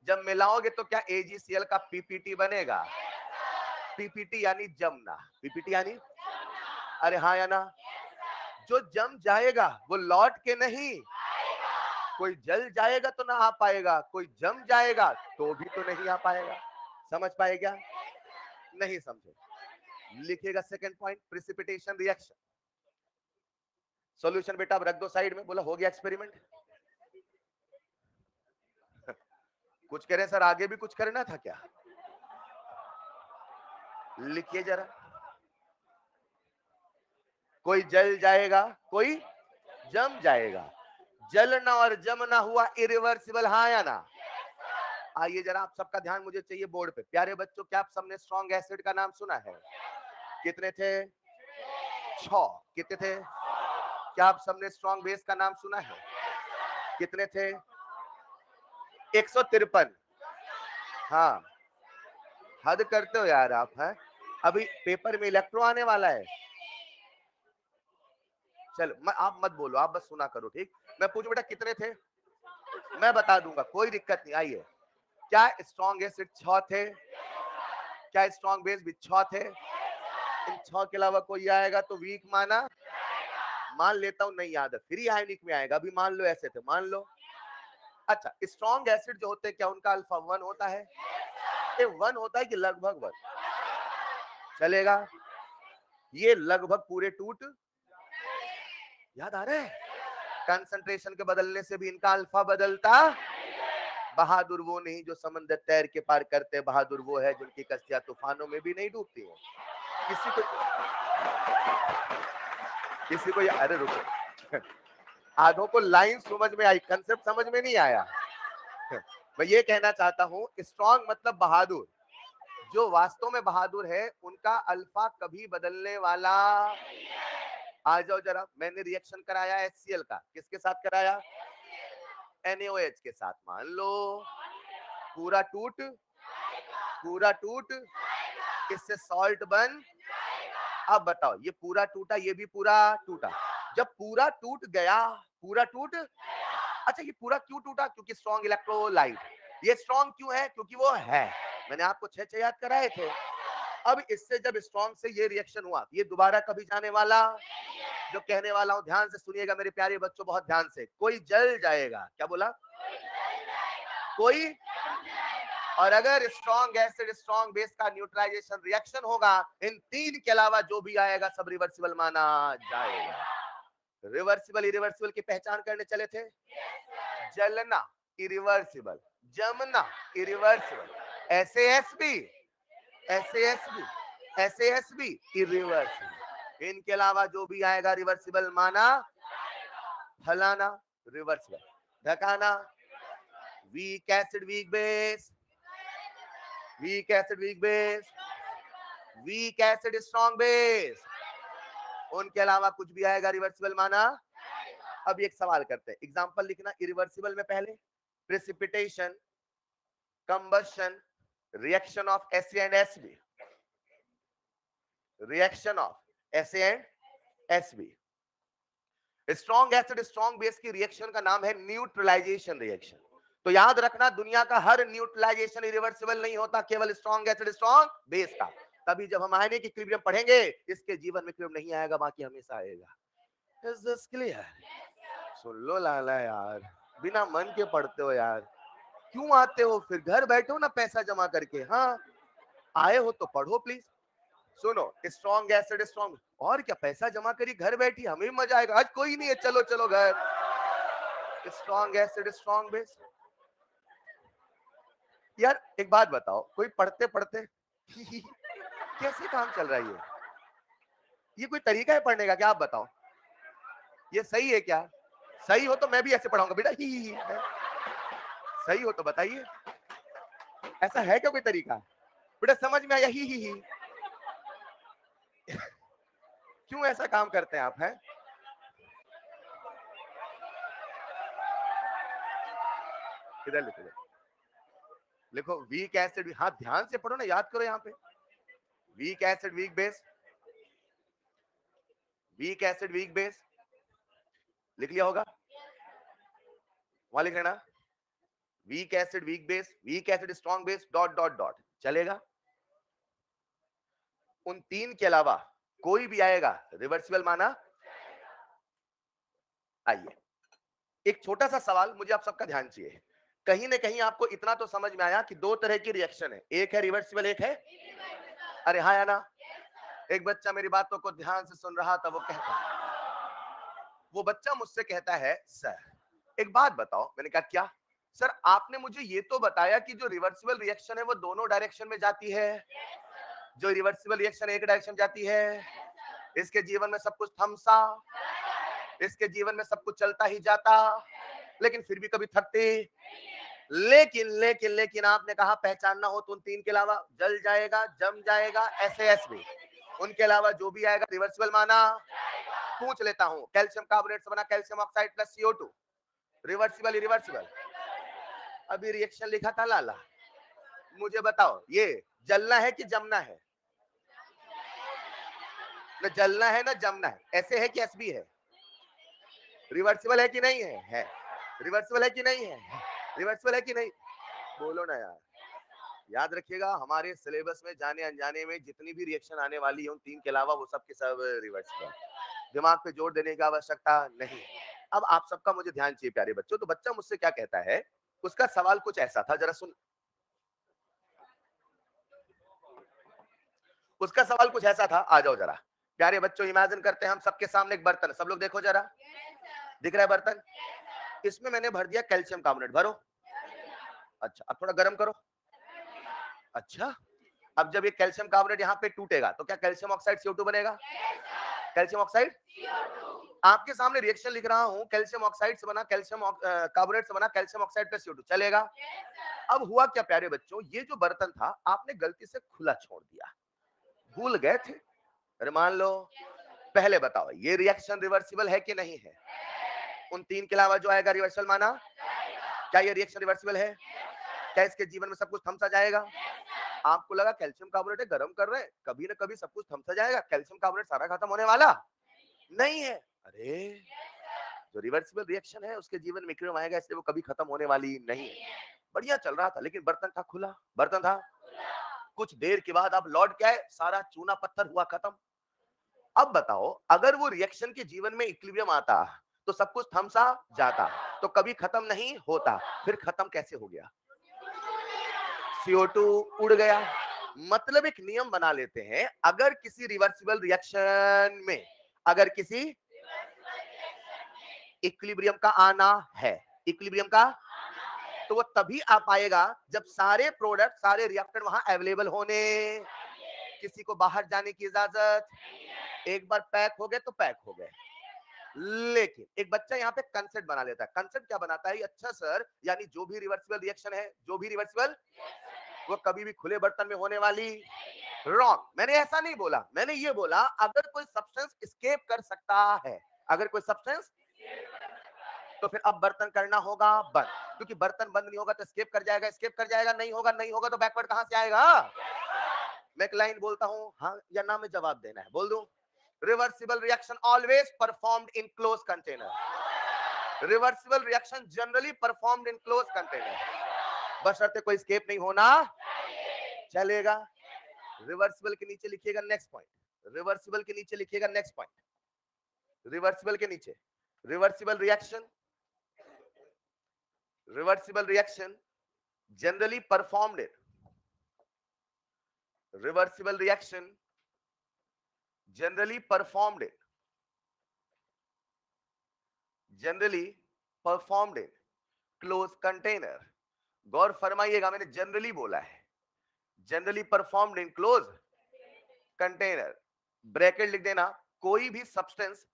जब मिलाओगे तो क्या AgCl का PPT बनेगा। PPT यानी जमना, PPT यानी, अरे हाँ या ना। जो जम जाएगा वो लौट के नहीं। कोई जल जाएगा तो ना आ पाएगा, कोई जम जाएगा तो भी तो नहीं आ पाएगा। समझ पाए क्या, नहीं समझे, लिखिएगा second point, precipitation reaction. Solution बेटा अब रख दो साइड में, बोला हो गया एक्सपेरिमेंट। कुछ कह रहे हैं सर, आगे भी कुछ करना था क्या, लिखिए जरा। कोई जल जाएगा, कोई जम जाएगा। जलना और जमना हुआ इरिवर्सिबल, हाँ या ना। आइए जरा, आप सबका ध्यान मुझे चाहिए बोर्ड पे। प्यारे बच्चों, क्या आप सबने स्ट्रॉन्ग एसिड का नाम सुना है। कितने थे, 6। कितने थे। क्या आप सबने स्ट्रॉन्ग बेस का नाम सुना है, कितने थे, 153। हाँ, हद करते हो यार आप, हैं। अभी पेपर में इलेक्ट्रो आने वाला है। चलो आप मत बोलो, आप बस सुना करो, ठीक। मैं पूछूं बेटा कितने थे, मैं बता दूंगा, कोई दिक्कत नहीं। आइए, क्या स्ट्रॉन्ग एसिड 6 थे, क्या स्ट्रॉन्ग बेस भी 6 थे। इन 6 के अलावा कोई आएगा तो वीक माना, मान लेता हूं नहीं याद है, फ्री आयनिक में आएगा। अभी मान लो ऐसे थे, मान लो। अच्छा, स्ट्रॉन्ग एसिड जो होते हैं क्या उनका अल्फा 1 होता है, ये 1 होता है कि लगभग 1 चलेगा। ये लगभग पूरे टूट, याद आ रहा है। कंसंट्रेशन के बदलने से भी इनका अल्फा बदलता। बहादुर वो नहीं जो समंदर तैर के पार करते, बहादुर वो है जिनकी कश्तियां तूफानों में भी नहीं डूबती है। किसी को अरे रुको, आधों को लाइन समझ में आई, कंसेप्ट समझ में नहीं आया। मैं ये कहना चाहता हूं, स्ट्रांग मतलब बहादुर। जो वास्तव में बहादुर है उनका अल्फा कभी बदलने वाला। आ जाओ जरा, मैंने रिएक्शन कराया HCl का, किसके साथ कराया? NaOH के साथ। मान लो पूरा टूट, पूरा टूट, इससे सॉल्ट बन। अब बताओ, ये पूरा टूटा, ये भी पूरा टूटा। जब पूरा टूट गया, पूरा टूट, अच्छा ये पूरा क्यों टूटा? क्योंकि स्ट्रॉन्ग इलेक्ट्रोलाइट। ये स्ट्रॉन्ग क्यों है? क्योंकि वो है। मैंने आपको 6 याद कराए थे। अब इससे जब स्ट्रॉन्ग से ये रिएक्शन हुआ, ये दोबारा कभी जाने वाला। जो कहने वाला हूं ध्यान से सुनिएगा मेरे प्यारे बच्चों, बहुत ध्यान से। कोई जल जाएगा। क्या बोला? कोई। और अगर स्ट्रॉन्ग एसिड स्ट्रॉन्ग बेस का न्यूट्रलाइजेशन रिएक्शन होगा, इन तीन के अलावा जो भी आएगा सब रिवर्सिबल माना जाएगा। रिवर्सिबल इरिवर्सिबल की पहचान करने चले थे। जलना इरिवर्सिबल, जमना irreversible, SASB SASB SASB irreversible. इनके अलावा जो भी आएगा रिवर्सिबल माना। फलाना रिवर्सिबल, ढकाना weak acid weak base, weak acid weak base, weak acid strong base. उनके अलावा कुछ भी आएगा रिवर्सिबल माना। अब एक सवाल करते हैं, एग्जांपल लिखना इरिवर्सिबल में। पहले precipitation, combustion, reaction of SA and SB, reaction of SA and SB। Strong acid strong base की रिएक्शन का नाम है न्यूट्रलाइजेशन रिएक्शन। तो याद रखना, दुनिया का हर न्यूट्रलाइजेशन इरिवर्सिबल नहीं होता, केवल स्ट्रॉन्ग एसिड स्ट्रॉन्ग बेस का। तभी जब हम आयनिक इक्विलिब्रियम पढ़ेंगे, इसके जीवन में इक्विलिब्रियम नहीं आएगा, बाकी हमेशा आएगा। Is this clear? सुन लो लाला यार, बिना मन के पढ़ते हो यार, क्यों आते हो? फिर घर बैठो ना पैसा जमा करके। हाँ, आए हो तो पढ़ो प्लीज। सुनो, स्ट्रॉन्ग एसिड स्ट्रॉन्ग, और क्या पैसा जमा करी घर बैठी, हमें मजा आएगा। आज कोई नहीं है, चलो चलो घर। Strong acid strong base. यार एक बात बताओ, कोई पढ़ते पढ़ते कैसे काम चल रहा है ये कोई तरीका है पढ़ने का क्या? आप बताओ, ये सही है क्या? सही हो तो मैं भी ऐसे पढ़ाऊंगा बेटा, ही। सही हो तो बताइए, ऐसा है क्या कोई तरीका? बेटा समझ में आया, ही। क्यों ऐसा काम करते हैं आप? हैं, इधर लिखो, लिखो वीक एसिड। हाँ ध्यान से पढ़ो ना, याद करो यहाँ पे। Week acid weak base, weak acid weak base. लिख लिया होगा, वहां लिख लेना। Week acid weak base, weak acid strong base, dot dot dot. चलेगा? उन तीन के अलावा कोई भी आएगा रिवर्सिबल माना। आइए, एक छोटा सा सवाल, मुझे आप सबका ध्यान चाहिए। कहीं ना कहीं आपको इतना तो समझ में आया कि दो तरह की रिएक्शन है, एक है रिवर्सिबल, एक है। अरे हाँ या ना? एक बच्चा मेरी बातों को ध्यान से सुन रहा था, वो बच्चा मुझसे कहता है, सर एक बात बताओ। मैंने कहा क्या? सर आपने मुझे ये तो बताया कि जो रिवर्सिबल रिएक्शन है वो दोनों डायरेक्शन में जाती है। जो रिवर्सिबल रिएक्शन एक डायरेक्शन जाती है, इसके जीवन में सब कुछ थमसा, इसके जीवन में सब कुछ चलता ही जाता, लेकिन फिर भी कभी थकते। लेकिन लेकिन लेकिन आपने कहा पहचानना हो तो उन तीन के अलावा जल जाएगा, जम जाएगा, SAS भी। उनके अलावा जो भी आएगा रिवर्सिबल माना। पूछ लेता हूं, कैल्शियम कार्बोनेट से बना calcium oxide plus CO2, reversible irreversible? अभी रिएक्शन लिखा था लाला, मुझे बताओ ये जलना है कि जमना है? न जलना है ना जमना है। ऐसे है कि SB है? रिवर्सिबल है कि नहीं है? है। रिवर्सिबल है कि नहीं है? रिवर्सिबल है कि नहीं? बोलो ना यार। याद रखिएगा, हमारे सिलेबस में जाने अनजाने में जितनी भी रिएक्शन आने वाली है, उन तीन के अलावा वो सब के सब रिवर्सिबल। दिमाग पे जोर देने की आवश्यकता नहीं। अब आप सबका मुझे ध्यान चाहिए प्यारे बच्चों। तो बच्चा मुझसे क्या कहता है, उसका सवाल कुछ ऐसा था, जरा सुन। उसका सवाल कुछ ऐसा था, आ जाओ जरा प्यारे बच्चों, इमेजिन करते हैं हम सबके सामने एक बर्तन। सब लोग देखो जरा, दिख रहा है बर्तन? इसमें मैंने भर दिया कैल्शियम कार्बोनेट। भरो। अच्छा, अब थोड़ा गर्म करो। अच्छा, अब जब ये कैल्शियम कार्बोनेट यहाँ पे टूटेगा तो क्या कैल्शियम ऑक्साइड CO2 बनेगा? कैल्शियम ऑक्साइड आपके सामने रिएक्शन लिख रहा हूं, कैल्शियम ऑक्साइड से बना, कैल्शियम कार्बोनेट से बना, कैल्शियम ऑक्साइड प्लस CO2 चलेगा। अब हुआ क्या प्यारे बच्चों, ये जो बर्तन था आपने गलती से खुला छोड़ दिया, भूल गए थे। अरे मान लो, पहले बताओ ये रिएक्शन रिवर्सिबल है कि नहीं है? उन तीन के अलावा जो आएगा रिवर्सिबल माना? क्या ये रिएक्शन रिवर्सिबल है? क्या इसके जीवन में सब कुछ थम सा जाएगा? आपको लगा कैल्शियम कार्बोनेट गर्म कर रहे हैं, कभी ना कभी सब कुछ थम सा जाएगा, कैल्शियम कार्बोनेट सारा खत्म होने वाला नहीं है। अरे जो रिवर्सिबल रिएक्शन है उसके जीवन में क्यों आएगा, इसलिए वो कभी खत्म होने वाली नहीं है। बढ़िया चल रहा था लेकिन बर्तन था खुला, बर्तन था। कुछ देर के बाद आप लौट के आए, सारा चूना पत्थर हुआ खत्म। अब बताओ अगर वो रिएक्शन के जीवन में इक्विलिब्रियम आता तो सब कुछ थम सा जाता, तो कभी खत्म नहीं होता, फिर खत्म कैसे हो गया? CO2 उड़ गया। मतलब एक नियम बना लेते हैं, अगर किसी रिवर्सिबल रिएक्शन में, अगर किसी इक्विलिब्रियम का आना है, इक्विलिब्रियम का, तो वो तभी आ पाएगा जब सारे प्रोडक्ट, सारे रिएक्टर वहां अवेलेबल होने, किसी को बाहर जाने की इजाजत, एक बार पैक हो गए तो पैक हो गए। लेकिन एक बच्चा यहाँ पे कंसेप्ट बना लेता है। कंसेप्ट क्या बनाता है? अच्छा सर, यानी जो भी रिवर्सिबल रिएक्शन है, जो भी रिवर्सिबल, वो कभी भी खुले बर्तन में होने वाली। रॉन्ग, मैंने ऐसा नहीं बोला, मैंने ये बोला अगर कोई सब्सटेंस एस्केप कर सकता है, अगर कोई सब्सटेंस, तो फिर अब बर्तन करना होगा बंद, क्योंकि बर्तन बंद नहीं होगा तो एस्केप कर जाएगा, एस्केप कर जाएगा, नहीं होगा, नहीं होगा तो बैकवर्ड कहां से आएगा? मैं एक लाइन बोलता हूं, हाँ या ना में जवाब देना है, बोल दूं? Reversible reaction always performed in close container. Reversible reaction generally performed in close container, बशर्ते कोई एस्केप नहीं होना चलेगा। रिवर्सिबल के नीचे लिखिएगा नेक्स्ट पॉइंट, रिवर्सिबल के नीचे लिखिएगा नेक्स्ट पॉइंट, रिवर्सिबल के नीचे, reversible reaction, reversible reaction generally performed in, reversible reaction generally performed in, generally performed in closed container। गौर फरमाइएगा, मैंने जनरली बोला है, generally performed in close container. Bracket लिख देना, कोई भी सब्सटेंस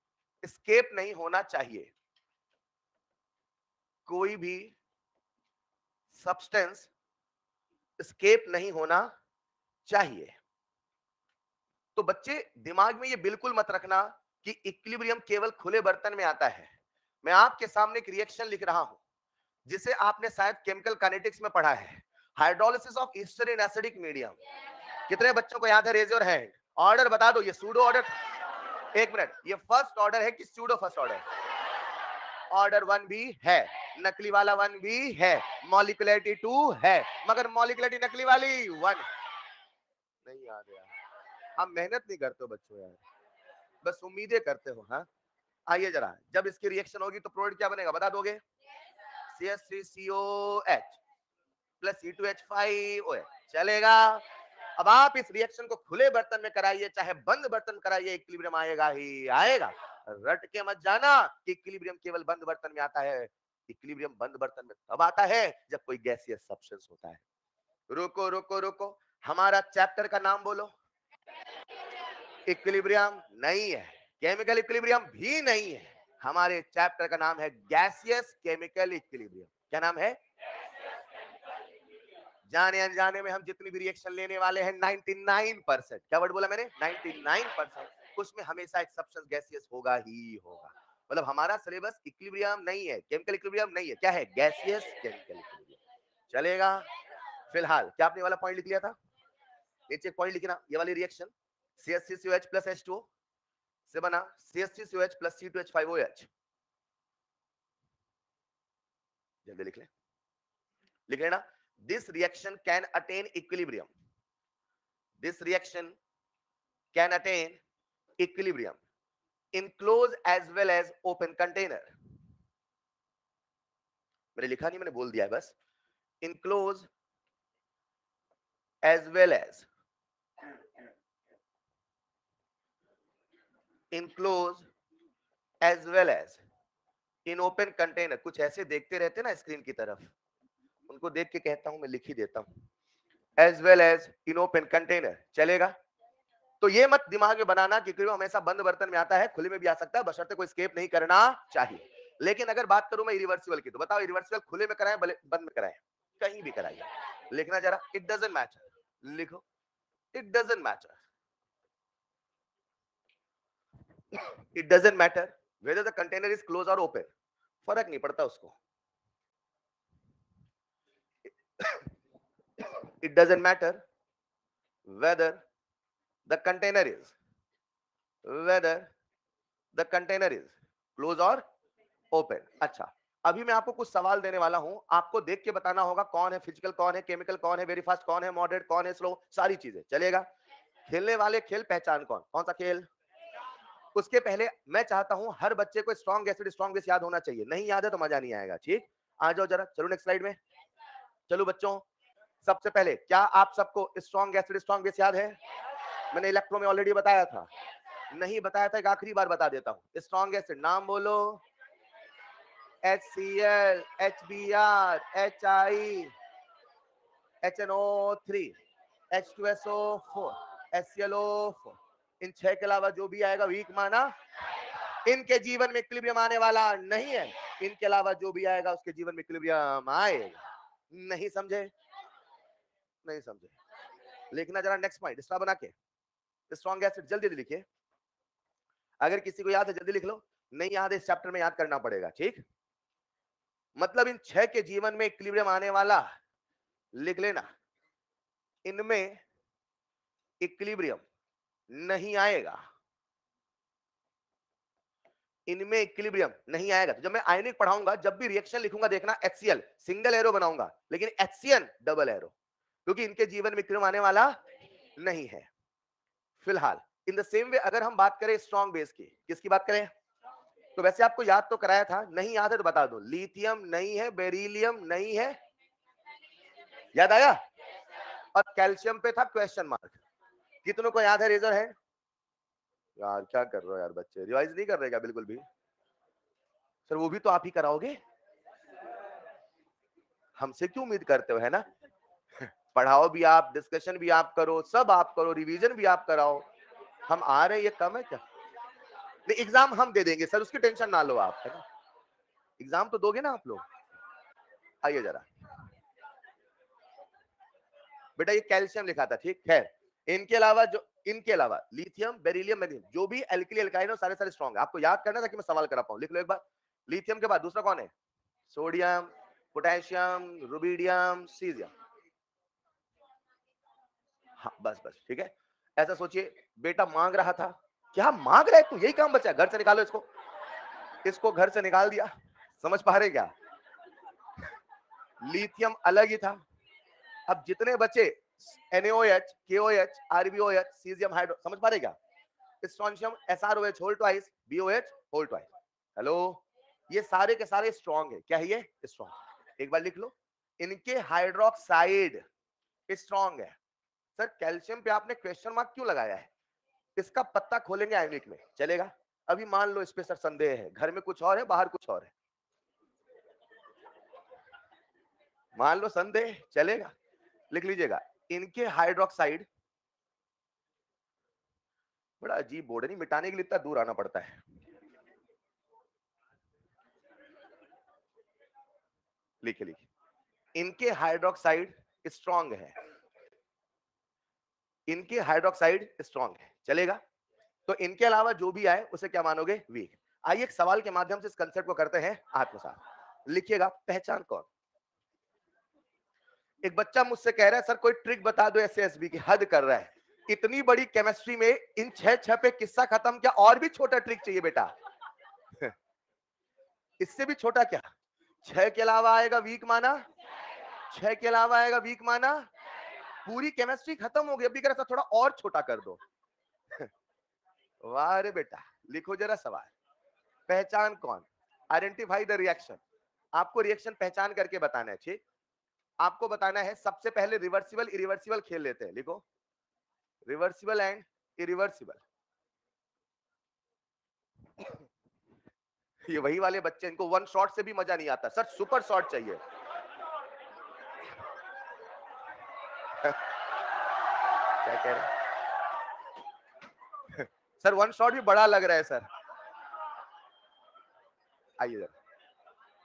एस्केप नहीं होना चाहिए, कोई भी सब्सटेंस एस्केप नहीं होना चाहिए। तो बच्चे दिमाग में ये बिल्कुल मत रखना कि इक्विलिब्रियम केवल खुले बर्तन में आता है। मैं आपके सामने एक रिएक्शन लिख रहा हूं जिसे आपने शायद केमिकल काइनेटिक्स में पढ़ा है, hydrolysis of Easter in acidic medium. कितने बच्चों को याद है? Raise your hand. ऑर्डर बता दो, ये सूडो ऑर्डर, एक मिनट, ये फर्स्ट ऑर्डर है कि सूडो फर्स्ट ऑर्डर? ऑर्डर 1 भी है, नकली वाला 1 भी है, मॉलिक्युलरिटी 2 है, मगर मॉलिक्युलरिटी नकली वाली 1 नहीं याद है यार। आप मेहनत नहीं करते हो बच्चों यार, बस उम्मीदें करते हो। हाँ आइए जरा, जब इसकी रिएक्शन होगी तो प्रोडक्ट क्या बनेगा बता दोगे? CH3COH प्लस C2H5OH चलेगा। अब आप इस रिएक्शन को खुले बर्तन में कराइए चाहे बंद बर्तन कराइए, इक्विलिब्रियम आएगा ही आएगा। रट के मत जाना कि इक्विलिब्रियम केवल बंद बर्तन में आता है। इक्विलिब्रियम बंद बर्तन में तब आता है जब कोई गैसियस सब्सटेंस होता है। रुको रुको रुको, हमारा चैप्टर का नाम बोलो। इक्विलिब्रियम नहीं है, केमिकल इक्विलिब्रियम भी नहीं है, हमारे चैप्टर का नाम है गैसियस केमिकल इक्विलिब्रियम। क्या नाम है? जाने अनजाने में हम जितनी भी रिएक्शन लेने वाले हैं 99%, क्या वर्ड बोला मैंने? 99%, उसमें हमेशा एक सब्सटेंस गैसियस होगा ही होगा। मतलब हमारा सिलेबस इक्विलिब्रियम नहीं है, केमिकल इक्विलिब्रियम नहीं है, क्या है? Gaseous chemical equilibrium. चलेगा। फिलहाल क्या आपने वाला पॉइंट लिख लिया था? नीचे पॉइंट लिखना, ये वाली रिएक्शन CH3COH प्लस H2O से बना CH3COH प्लस C2H5OH। जल्दी लिख ले, लिख लेना। This reaction can attain equilibrium, this reaction can attain equilibrium in close as well as open container। मैंने लिखा नहीं, मैंने बोल दिया है बस। in close as well as, in close as well as in open container। कुछ ऐसे देखते रहते ना स्क्रीन की तरफ, उनको देख के कहता हूं मैं, लिख ही देता हूं। As well as in open container. चलेगा? तो ये मत दिमाग में बनाना कि क्यों हमेशा बंद बर्तन में आता है, खुले में भी आ सकता है, बशर्ते कोई स्केप नहीं करना चाहिए। लेकिन अगर बात करूं मैं इरिवर्सिबल की, तो बताओ इरिवर्सिबल खुले में कराएं बंद में कराएं, कहीं भी कराइए। लिखना जरा, इट डजंट मैटर। लिखो, it doesn't matter. It doesn't matter whether the container is close और ओपन, फर्क नहीं पड़ता उसको। It doesn't matter whether the container is whether the container is close और ओपन। अच्छा, अभी मैं आपको कुछ सवाल देने वाला हूं, आपको देख के बताना होगा कौन है फिजिकल, कौन है केमिकल, कौन है वेरी फास्ट, कौन है मॉडरेट, कौन है स्लो, सारी चीजें। चलेगा? खेलने वाले खेल पहचान कौन, कौन सा खेल। उसके पहले मैं चाहता हूं हर बच्चे को स्ट्रॉन्ग एसिड स्ट्रॉन्ग बेस याद होना चाहिए, नहीं याद है तो मजा नहीं आएगा। ठीक, आ जाओ जरा, चलो नेक्स्ट स्लाइड में। चलो बच्चों, सबसे पहले क्या आप सबको स्ट्रॉन्ग एसिड स्ट्रॉन्ग बेस याद है? मैंने इलेक्ट्रो में ऑलरेडी बताया था, नहीं बताया था, एक आखिरी बार बता देता हूं। स्ट्रॉन्ग एसिड नाम बोलो। HCl, HBr, HI, HNO3, H2SO4, HClO4। इन 6 के अलावा जो भी आएगा वीक माना, इनके जीवन में इक्विलिब्रियम आने वाला नहीं है। इनके अलावा जो भी आएगा उसके जीवन में इक्विलिब्रियम आएगा। नहीं समझे? नहीं समझे? लिखना जरा नेक्स्ट पॉइंट स्ट्रा बना के। स्ट्रॉन्ग एसिड जल्दी जल्दी लिखिए, अगर किसी को याद है जल्दी लिख लो, नहीं याद है इस चैप्टर में याद करना पड़ेगा। ठीक, मतलब इन 6 के जीवन में इक्विलिब्रियम आने वाला, लिख लेना। इनमें इक्विलिब्रियम नहीं आएगा, इनमें इक्विलिब्रियम नहीं आएगा। तो जब मैं आयनिक पढ़ाऊंगा, जब भी रिएक्शन लिखूंगा देखना HCl सिंगल एरो बनाऊंगा, लेकिन HCN डबल एरो, क्योंकि इनके जीवन में इक्विलिब्रियम आने वाला नहीं है फिलहाल। इन द सेम वे अगर हम बात करें स्ट्रॉन्ग बेस की, किसकी बात करें, तो वैसे आपको याद तो कराया था, नहीं याद है तो बता दो। लिथियम नहीं है, बेरिलियम नहीं है, याद आया? और कैल्शियम पे था क्वेश्चन मार्क। कितनों को याद है, रेजर है? यार क्या कर रहे हो यार बच्चे, रिवाइज नहीं कर रहे क्या बिल्कुल भी? सर वो भी तो आप ही कराओगे, हमसे क्यों उम्मीद करते हो, है ना? पढ़ाओ भी आप, डिस्कशन भी आप करो, सब आप करो, रिवीजन भी आप कराओ। हम आ रहे हैं, ये कम है क्या? नहीं, एग्जाम हम दे देंगे सर, उसकी टेंशन ना लो आप, है ना? एग्जाम तो दोगे ना आप लोग। आइए जरा बेटा, ये कैल्शियम लिखा था, ठीक है। इनके अलावा जो, इनके अलावा लिथियम, बेरिलियम, मैग्नीशियम, जो भी एल्किली एल्काइन है सारे सारे स्ट्रॉन्ग है। आपको याद करना था कि मैं सवाल करा पाऊं, लिख लो एक बार। लिथियम के बाद दूसरा कौन है? Sodium, potassium, rubidium, caesium. हाँ बस बस ठीक है। ऐसा सोचिए, बेटा मांग रहा था, क्या मांग रहा है तू, यही काम बचा है, घर से निकालो इसको। इसको घर से निकाल दिया, समझ पा रहे क्या? लिथियम अलग ही था। अब जितने बचे NaOH, KOH, RbOH, caesium hydro, समझ पा रहे क्या? Strontium SrOH whole twice, BOH whole twice. Hello, ये सारे के सारे स्ट्रॉन्ग है। क्या है ये? स्ट्रॉन्ग। एक बार लिख लो, इनके हाइड्रोक्साइड स्ट्रॉन्ग है। सर कैल्शियम पे आपने क्वेश्चन मार्क क्यों लगाया है? इसका पत्ता खोलेंगे आयनिक में, चलेगा? अभी मान लो इस पे सर संदेह है, घर में कुछ और है, बाहर कुछ और है, मान लो संदेह, चलेगा? लिख लीजिएगा, इनके हाइड्रोक्साइड, बड़ा अजीब बोर्ड है, नहीं मिटाने के लिए इतना दूर आना पड़ता है। लिखिए लिखिए, इनके हाइड्रोक्साइड स्ट्रॉन्ग है, इनके हाइड्रोक्साइड स्ट्रॉन्ग है, चलेगा? तो इनके अलावा जो भी आए उसे क्या मानोगे? वीक। आइए एक सवाल के माध्यम से इस कंसेप्ट को करते हैं आत्मसात। लिखिएगा, पहचान कौन। एक बच्चा मुझसे कह रहा है सर कोई ट्रिक बता दो SASB की, हद कर रहा है, इतनी बड़ी केमिस्ट्री में इन 6 पे किस्सा खत्म, क्या और भी छोटा ट्रिक चाहिए बेटा? इससे भी छोटा क्या? 6 के अलावा आएगा वीक माना, 6 के अलावा आएगा वीक माना, पूरी केमिस्ट्री खत्म हो गई। अभी कह रहा था थोड़ा और छोटा कर दो। वाह रे बेटा, लिखो जरा सवाल, पहचान कौन। आइडेंटिफाई द रिएक्शन, आपको रिएक्शन पहचान करके बताना है। ठीक, आपको बताना है। सबसे पहले रिवर्सिबल इरिवर्सिबल खेल लेते हैं, लिखो रिवर्सिबल एंड इरिवर्सिबल। ये वही वाले बच्चे, इनको वन शॉट से भी मजा नहीं आता सर, सुपर शॉट चाहिए। क्या कह रहे हैं सर? वन शॉट भी बड़ा लग रहा है सर। आइए जरा,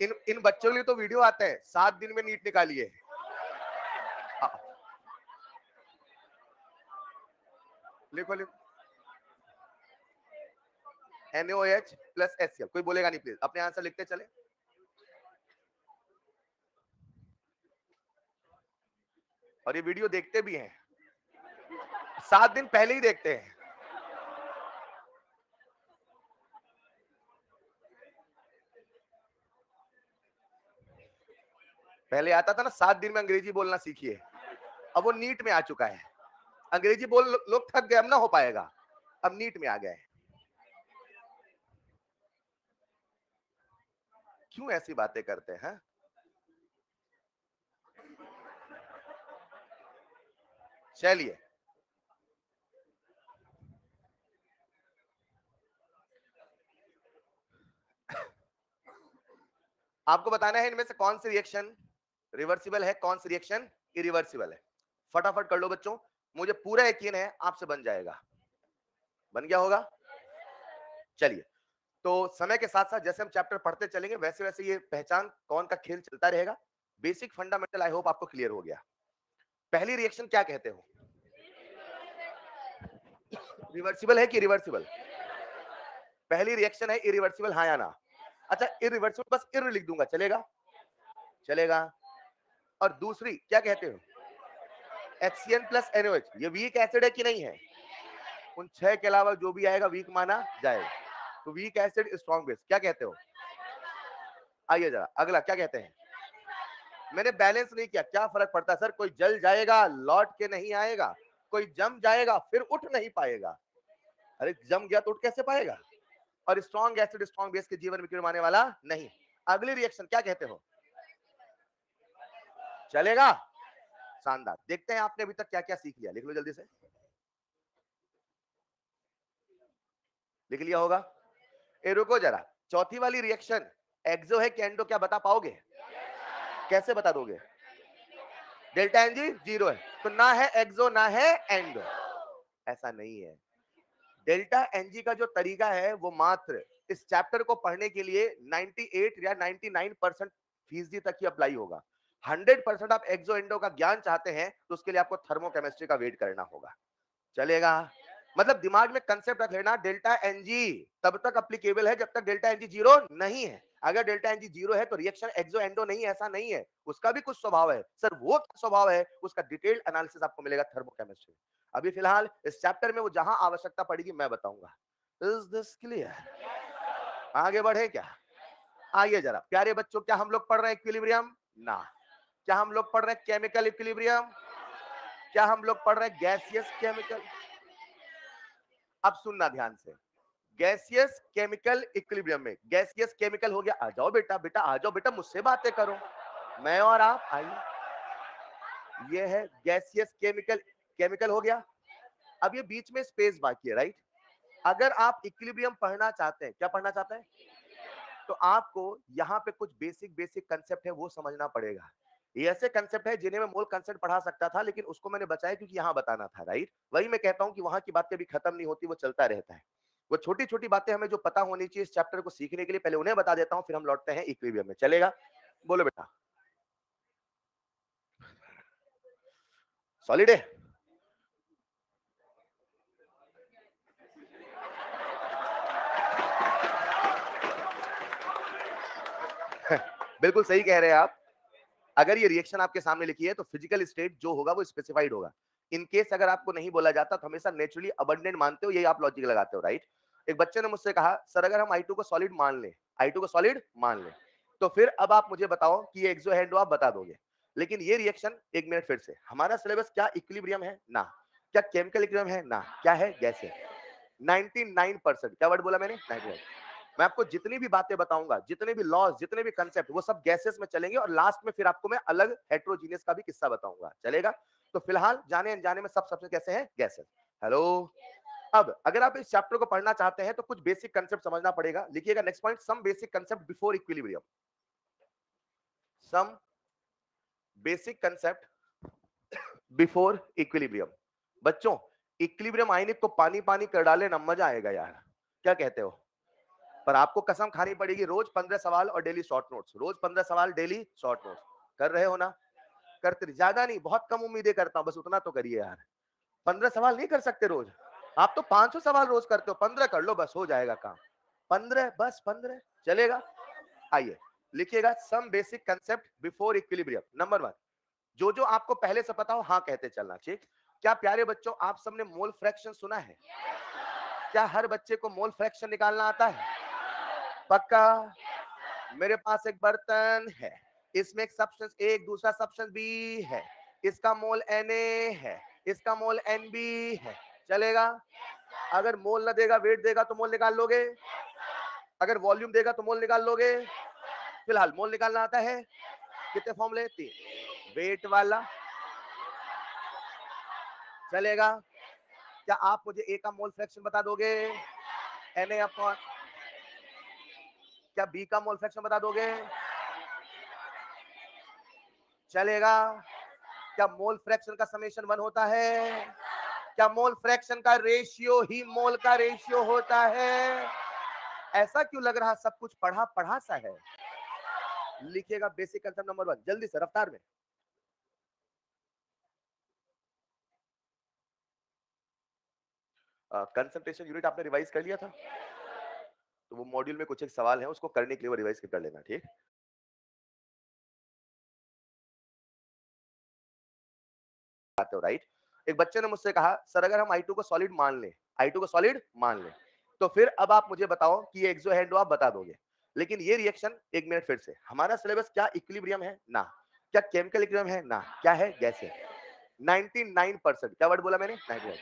इन इन बच्चों के लिए तो वीडियो आते हैं 7 दिन में नीट निकालिए। लिखो लिखो, NaOH प्लस HCl। कोई बोलेगा नहीं, प्लीज अपने आंसर लिखते चले। और ये वीडियो देखते भी हैं, 7 दिन पहले ही देखते हैं। पहले आता था ना 7 दिन में अंग्रेजी बोलना सीखिए, अब वो नीट में आ चुका है। अंग्रेजी बोल लोग थक गए, अब ना हो पाएगा, अब नीट में आ गए। क्यों ऐसी बातें करते हैं? चलिए, आपको बताना है इनमें से कौन सी रिएक्शन रिवर्सिबल है, कौन सी रिएक्शन इरिवर्सिबल है। फटाफट कर लो बच्चों, मुझे पूरा यकीन है आपसे बन जाएगा। बन गया होगा? चलिए, तो समय के साथ साथ जैसे हम चैप्टर पढ़ते चलेंगे वैसे वैसे ये पहचान कौन का खेल चलता रहेगा। बेसिक फंडामेंटल आई होप आपको क्लियर हो गया। पहली रिएक्शन क्या कहते हो? रिवर्सिबल है कि रिवर्सिबल? पहली रिएक्शन है इरिवर्सिबल, हाँ या ना? अच्छा, इरिवर्सिबल बस इर लिख दूंगा, चलेगा? चलेगा। और दूसरी क्या कहते हो? HCN प्लस NaOH, ये वीक एसिड है कि नहीं है? उन 6 के अलावा जो भी आएगा वीक माना जाएगा। तो वीक एसिड स्ट्रॉन्ग बेस, क्या कहते हो? आइए जरा अगला क्या कहते हैं? मैंने बैलेंस नहीं किया, क्या फर्क पड़ता है सर? कोई जल जाएगा लौट के नहीं आएगा, कोई जम जाएगा फिर उठ नहीं पाएगा। अरे जम गया तो उठ कैसे पाएगा? और स्ट्रॉन्ग एसिड स्ट्रॉन्ग बेस के जीवन में कीड़े मारने वाला नहीं। अगली रिएक्शन क्या कहते हो? चलेगा? शानदार। देखते हैं आपने अभी तक क्या क्या सीख लिया, लिख लो जल्दी से। लिख लिया होगा? ए रुको जरा, चौथी वाली रिएक्शन एक्सो है कि एंडो, क्या बता पाओगे? कैसे बता दोगे? डेल्टा एनजी जीरो है, तो ना है एक्सो ना है एंडो। ऐसा नहीं है। डेल्टा एनजी का जो तरीका है वो मात्र इस चैप्टर को पढ़ने के लिए 98 या 99% फीसदी तक ही अप्लाई होगा। 100% आप एक्सो एंडो का ज्ञान चाहते हैं तो उसके लिए आपको थर्मोकेमिस्ट्री का वेट करना होगा। चलेगा? मतलब दिमाग में कंसेप्ट रख लेना, डेल्टा एनजी तब तक अप्लीकेबल है जब तक डेल्टा एनजी जीरो नहीं है। अगर डेल्टा एनजी जीरो है तो रिएक्शन एक्सो एंडो नहीं, ऐसा नहीं है, उसका भी कुछ स्वभाव है। सर वो क्या स्वभाव है, उसका डिटेल्ड एनालिसिस आपको मिलेगा थर्मोकेमिस्ट्री। अभी फिलहाल इस चैप्टर में वो जहां आवश्यकता पड़ेगी मैं बताऊंगा। Is this clear? आगे बढ़े क्या? आइए जरा प्यारे बच्चों, क्या हम लोग पढ़ रहे हैं इक्विलिब्रियम? ना। क्या हम लोग पढ़ रहे हैं केमिकल इक्विलिब्रियम? क्या हम लोग पढ़ रहे हैं गैसियस केमिकल? अब सुनना ध्यान से, गैसियस केमिकल इक्विलिब्रियम में गैसियस केमिकल हो गया। आ जाओ बेटा, बेटा आ जाओ बेटा, मुझसे बातें करो, मैं और आप आइए। ये है गैसियस केमिकल, केमिकल हो गया। अब ये बीच में स्पेस बाकी है, राइट? अगर आप इक्विलिब्रियम पढ़ना चाहते हैं, क्या पढ़ना चाहते हैं, तो आपको यहाँ पे कुछ बेसिक बेसिक कंसेप्ट है वो समझना पड़ेगा। ये ऐसे कंसेप्ट है जिन्हें मैं मोल कंसेप्ट पढ़ा सकता था लेकिन उसको मैंने बचाया क्योंकि यहाँ बताना था, राइट? वही मैं कहता हूँ कि वहां की बातें भी खत्म नहीं होती, वो चलता रहता है। वो छोटी छोटी बातें हमें जो पता होनी चाहिए इस चैप्टर को सीखने के लिए, पहले उन्हें बता देता हूँ, फिर हम लौटते हैं इक्विलिब्रियम में। चलेगा? बोलो बेटा। सॉलिड है? बिल्कुल सही कह रहे हैं आप। अगर ये रिएक्शन आपके सामने लिखी है तो फिजिकल स्टेट जो होगा वो स्पेसिफाइड होगा। इन केस अगर आपको नहीं बोला जाता तो हमेशा नेचुरली अबंडेंट मानते हो, यही आप लॉजिक लगाते हो, राइट? एक बच्चे ने मुझसे कहा सर अगर हम I2 को सॉलिड मान लें, I2 को सॉलिड मान लें, तो फिर अब आप मुझे बताओ कि ये एक्सो है एंडो, आप बता दोगे। लेकिन ये रिएक्शन, एक मिनट फिर से, हमारा सिलेबस क्या इक्विलिब्रियम है? ना। क्या केमिकल इक्विलिब्रियम है? ना। क्या है? गैस है। 99%, क्या वर्ड बोला मैंने? 99। मैं आपको जितनी भी बातें बताऊंगा, जितने भी लॉज, जितने भी कंसेप्ट, वो सब गैसेस में चलेंगे और लास्ट में फिर आपको मैं अलग हेट्रोजीनियस का भी किस्सा बताऊंगा। चलेगा? तो फिलहाल जाने अनजाने में सब सबसे कैसे हैं? गैसेस। हेलो। अब अगर आप इस चैप्टर को पढ़ना चाहते हैं तो कुछ बेसिक कंसेप्ट समझना पड़ेगा। लिखिएगा next point, some basic concept before equilibrium. Some basic concept before equilibrium. बच्चों, इक्विलिब्रियम आईने को पानी पानी कर डाले ना, मजा आएगा यार, क्या कहते हो? पर आपको कसम खानी पड़ेगी, रोज 15 सवाल और डेली शॉर्ट नोट्स, रोज 15 सवाल डेली शॉर्ट नोट्स। कर रहे हो ना? करते रहिए। ज्यादा नहीं, बहुत कम उम्मीदें करता हूं, बस उतना तो करिए यार। 15 सवाल नहीं कर सकते रोज? आप तो 500 सवाल रोज करते हो, 15 कर लो, बस हो जाएगा काम। 15, बस 15 चलेगा। आइए लिखिएगा, some basic concept before equilibrium. Number 1, जो जो आपको पहले से पता हो हाँ कहते चलना, ठीक? क्या प्यारे बच्चों, आप सबने मोल फ्रैक्शन सुना है? क्या हर बच्चे को मोल फ्रैक्शन निकालना आता है? पक्का? मेरे पास एक बर्तन है, इसमें एक सब्सटेंस ए, एक दूसरा सब्सटेंस बी है, इसका मोल Na है, इसका मोल Nb है, चलेगा? अगर मोल न देगा, वेट देगा तो मोल निकाल लोगे? अगर वॉल्यूम देगा तो मोल निकाल लोगे? फिलहाल मोल निकालना आता है? कितने फॉर्मूले? 3। वेट वाला चलेगा? क्या आप मुझे ए का मोल फ्रैक्शन बता दोगे? Na अपॉन, क्या बी का मोल फ्रैक्शन बता दोगे? चलेगा? क्या मोल फ्रैक्शन का समेशन 1 होता है? क्या मोल फ्रैक्शन का रेशियो ही मोल का रेशियो होता है? ऐसा क्यों लग रहा सब कुछ पढ़ा पढ़ा सा है? लिखिएगा बेसिक कंसेप्ट नंबर 1, जल्दी से रफ्तार में। कंसंट्रेशन यूनिट आपने रिवाइज कर लिया था? तो वो मॉड्यूल में कुछ एक सवाल है, उसको करने के लिए वो रिवाइज कर लेना, ठीक? आते हो राइट? एक बच्चे ने मुझसे कहा, सर अगर हम I2 को सॉलिड मान लें, I2 को सॉलिड मान लें, तो फिर अब आप मुझे बताओ कि ये एक्सो है एंडो, आप बता दोगे। लेकिन ये रिएक्शन, एक मिनट फिर से, हमारा सिलेबस क्या इक्विलिब्रियम है? ना। क्या केमिकल इक्विलिब्रियम है? ना। क्या है? गैस है। 99%, क्या वर्ड बोला मैंने? 99।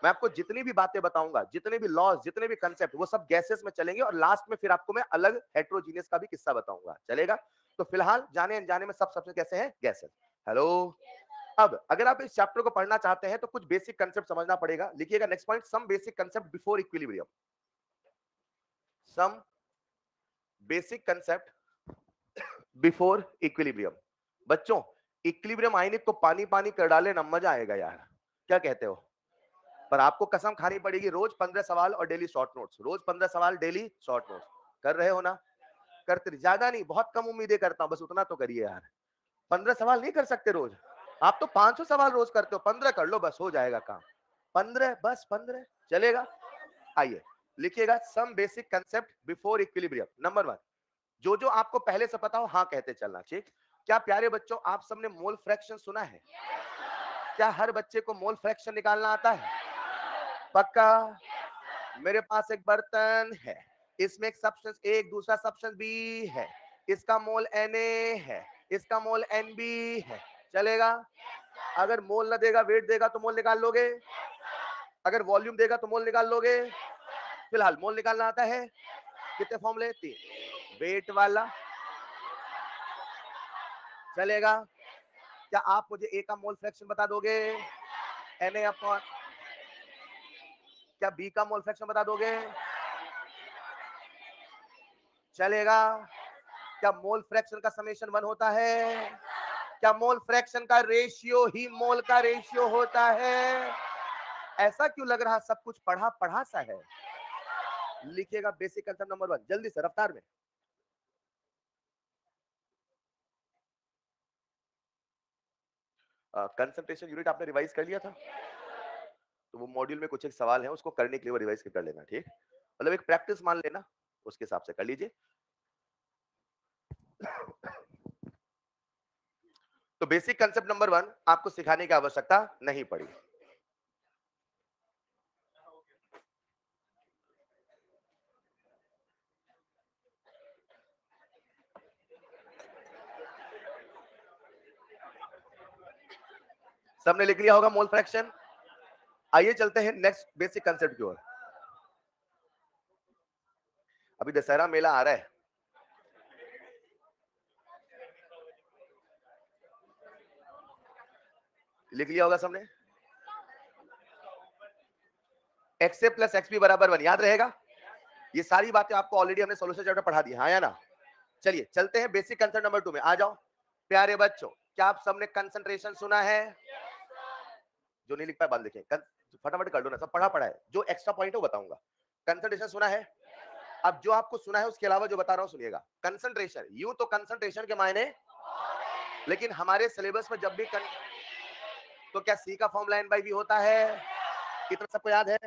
मैं आपको जितनी भी बातें बताऊंगा, जितने भी लॉज, जितने भी कंसेप्ट, वो सब गैसेस में चलेंगे, और लास्ट में फिर आपको मैं अलग हेट्रोजीनियस का भी किस्सा बताऊंगा, चलेगा? तो फिलहाल जाने अनजाने में सब सबसे कैसे हैं? गैसेस। हेलो। अब अगर आप इस चैप्टर को पढ़ना चाहते हैं तो कुछ बेसिक कंसेप्ट समझना पड़ेगा। लिखिएगा next point, some basic concept before equilibrium. Some basic concept before equilibrium. बच्चों, इक्विलिब्रियम आईने को पानी पानी कर डाले ना, मजा आएगा यार, क्या कहते हो? पर आपको कसम खानी पड़ेगी, रोज 15 सवाल और डेली शॉर्ट नोट्स, रोज 15 सवाल डेली शॉर्ट नोट्स। कर रहे हो ना? करते रहिए। ज्यादा नहीं, बहुत कम उम्मीदें करता हूं, बस उतना तो करिए यार। 15 सवाल नहीं कर सकते रोज? आप तो 500 सवाल रोज करते हो, 15 कर लो, बस हो जाएगा काम। 15, बस 15 चलेगा। आइए लिखिएगा, some basic concept before equilibrium. Number 1, जो जो आपको पहले से पता हो हाँ कहते चलना, ठीक? क्या प्यारे बच्चों, आप सबने मोल फ्रैक्शन सुना है? क्या हर बच्चे को मोल फ्रैक्शन निकालना आता है? पक्का? मेरे पास एक बर्तन है, इसमें एक सब्सटेंस ए, एक दूसरा सब्सटेंस बी है, इसका मोल Na है, इसका मोल Nb है, चलेगा? अगर मोल न देगा, वेट देगा तो मोल निकाल लोगे? अगर वॉल्यूम देगा तो मोल निकाल लोगे? फिलहाल मोल निकालना आता है? कितने फॉर्मूले? 3। वेट वाला चलेगा? क्या आप मुझे ए का मोल फ्रैक्शन बता दोगे? Na अपॉन, क्या बी का मोल फ्रैक्शन बता दोगे? चलेगा? क्या मोल फ्रैक्शन का समेशन 1 होता है? क्या मोल फ्रैक्शन का रेशियो ही मोल का रेशियो होता है? ऐसा क्यों लग रहा सब कुछ पढ़ा पढ़ा सा है? लिखिएगा बेसिक कंसेप्ट नंबर 1, जल्दी से रफ्तार में। कंसंट्रेशन यूनिट आपने रिवाइज कर लिया था? तो वो मॉड्यूल में कुछ एक सवाल है, उसको करने के लिए वो रिवाइज कर लेना, ठीक? मतलब एक प्रैक्टिस मान लेना, उसके हिसाब से कर लीजिए। तो बेसिक कंसेप्ट नंबर 1 आपको सिखाने की आवश्यकता नहीं पड़ी। सबने लिख लिया होगा मोल फ्रैक्शन। आइए चलते हैं नेक्स्ट बेसिक कंसेप्ट की ओर। अभी दशहरा मेला आ रहा है, लिख लिया होगा सबने? एक्स ए प्लस एक्स बी बराबर 1, याद रहेगा? ये सारी बातें आपको ऑलरेडी हमने सोल्यूशन चैप्टर पढ़ा दी, हाँ या ना? चलिए चलते हैं बेसिक कंसेप्ट नंबर 2 में। आ जाओ प्यारे बच्चों, क्या आप सबने कंसंट्रेशन सुना है? जो नहीं लिख पाए बाद लिखें, फटाफट कर दो ना, सब पढ़ा पढ़ा है, जो एक्स्ट्रा पॉइंट है वो बताऊंगा। कंसंट्रेशन सुना है? अब जो आपको सुना है उसके अलावा जो बता रहा हूं सुनिएगा। कंसंट्रेशन, यूं तो कंसंट्रेशन के मायने, लेकिन हमारे सिलेबस में जब भी तो क्या सी का फॉर्मूला एन बाई वी होता है? इतना सबको याद है?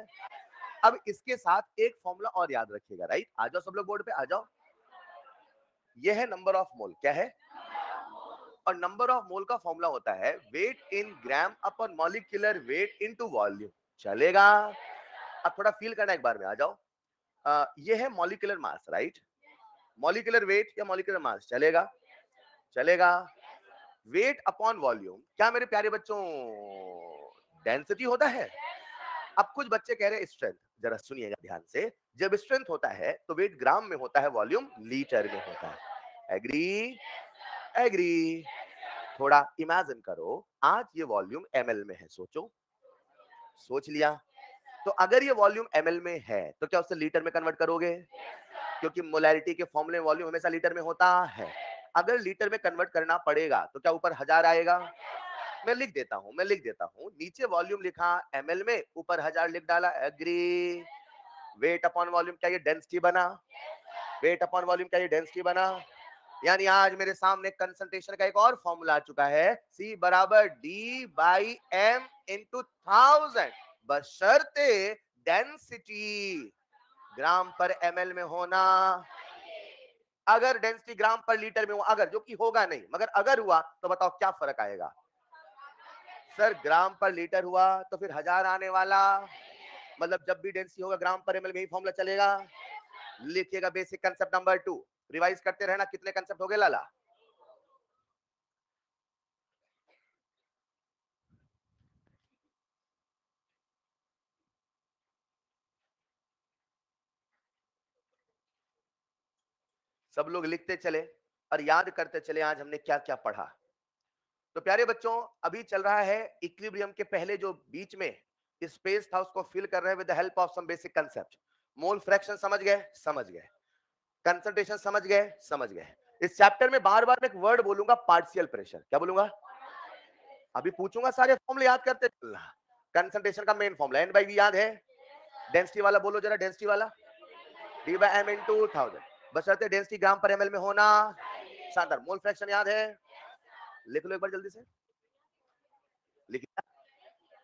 अब इसके साथ एक फॉर्मूला और याद रखिएगा, राइट? आ जाओ सब लोग बोर्ड पे आ जाओ। ये है नंबर ऑफ मोल, क्या है? और नंबर ऑफ मोल का फॉर्मूला होता है weight in gram upon molecular weight into volume. चलेगा? अब थोड़ा फील करना एक बार में, आ जाओ। ये है molecular mass, right? Molecular weight या मॉलिक्यूलर मास, चलेगा? चलेगा। वेट अपॉन वॉल्यूम क्या मेरे प्यारे बच्चों डेंसिटी होता है? अब कुछ बच्चे कह रहे हैं स्ट्रेंथ, जरा सुनिएगा ध्यान से। जब स्ट्रेंथ होता है तो वेट ग्राम में होता है, वॉल्यूम लीटर में होता है। एग्री? एग्री? थोड़ा इमेजिन करो, आज ये वॉल्यूम एमएल में है, सोचो। सोच लिया? तो अगर ये वॉल्यूम एमएल में है तो क्या उसे लीटर में कन्वर्ट करोगे? क्योंकि मोलैरिटी के फॉर्मूले में वॉल्यूम हमेशा लीटर में होता है। अगर लीटर में कन्वर्ट करना पड़ेगा तो क्या ऊपर 1000 आएगा? मैं लिख देता हूं, नीचे वॉल्यूम लिखा एमएल में, ऊपर 1000 लिख डाला। एग्री? वेट अपॉन वॉल्यूम क्या ये डेंसिटी बना? वेट अपॉन वॉल्यूम क्या ये डेंसिटी बना? यानी आज मेरे सामने कंसंट्रेशन का एक और फॉर्मूला आ चुका है, C बराबर D बाई M इंटू 1000, बशर्ते डेंसिटी ग्राम पर ml में होना। अगर डेंसिटी ग्राम पर लीटर में हो, अगर, जो कि होगा नहीं, मगर अगर हुआ तो बताओ क्या फर्क आएगा? सर ग्राम पर लीटर हुआ तो फिर 1000 आने वाला, मतलब जब भी डेंसिटी होगा ग्राम पर ml में ही फॉर्मूला चलेगा। लिखिएगा बेसिक कंसेप्ट नंबर 2, रिवाइज करते रहना। कितने कंसेप्ट हो गए लाला? सब लोग लिखते चले और याद करते चले आज हमने क्या क्या पढ़ा। तो प्यारे बच्चों, अभी चल रहा है इक्विलिब्रियम के पहले जो बीच में स्पेस था उसको फिल कर रहे हैं with the help of some basic concept. Mole fraction समझ गए? समझ गए। कंसंट्रेशन समझ गए? समझ गए। इस चैप्टर में बार बार मैं एक वर्ड बोलूंगा, पार्शियल प्रेशर। क्या बोलूंगा? अभी पूछूंगा, सारे फॉर्मूले याद करते चलना। कंसंट्रेशन का main formula N by V याद है? डेंसिटी वाला बोलो जरा, डेंसिटी वाला डी बाई एम इनटू 1000, बशर्ते डेंसिटी ग्राम पर एमएल में होना। शानदार। मोल फ्रैक्शन याद है? लिख लो एक बार जल्दी से, लिख।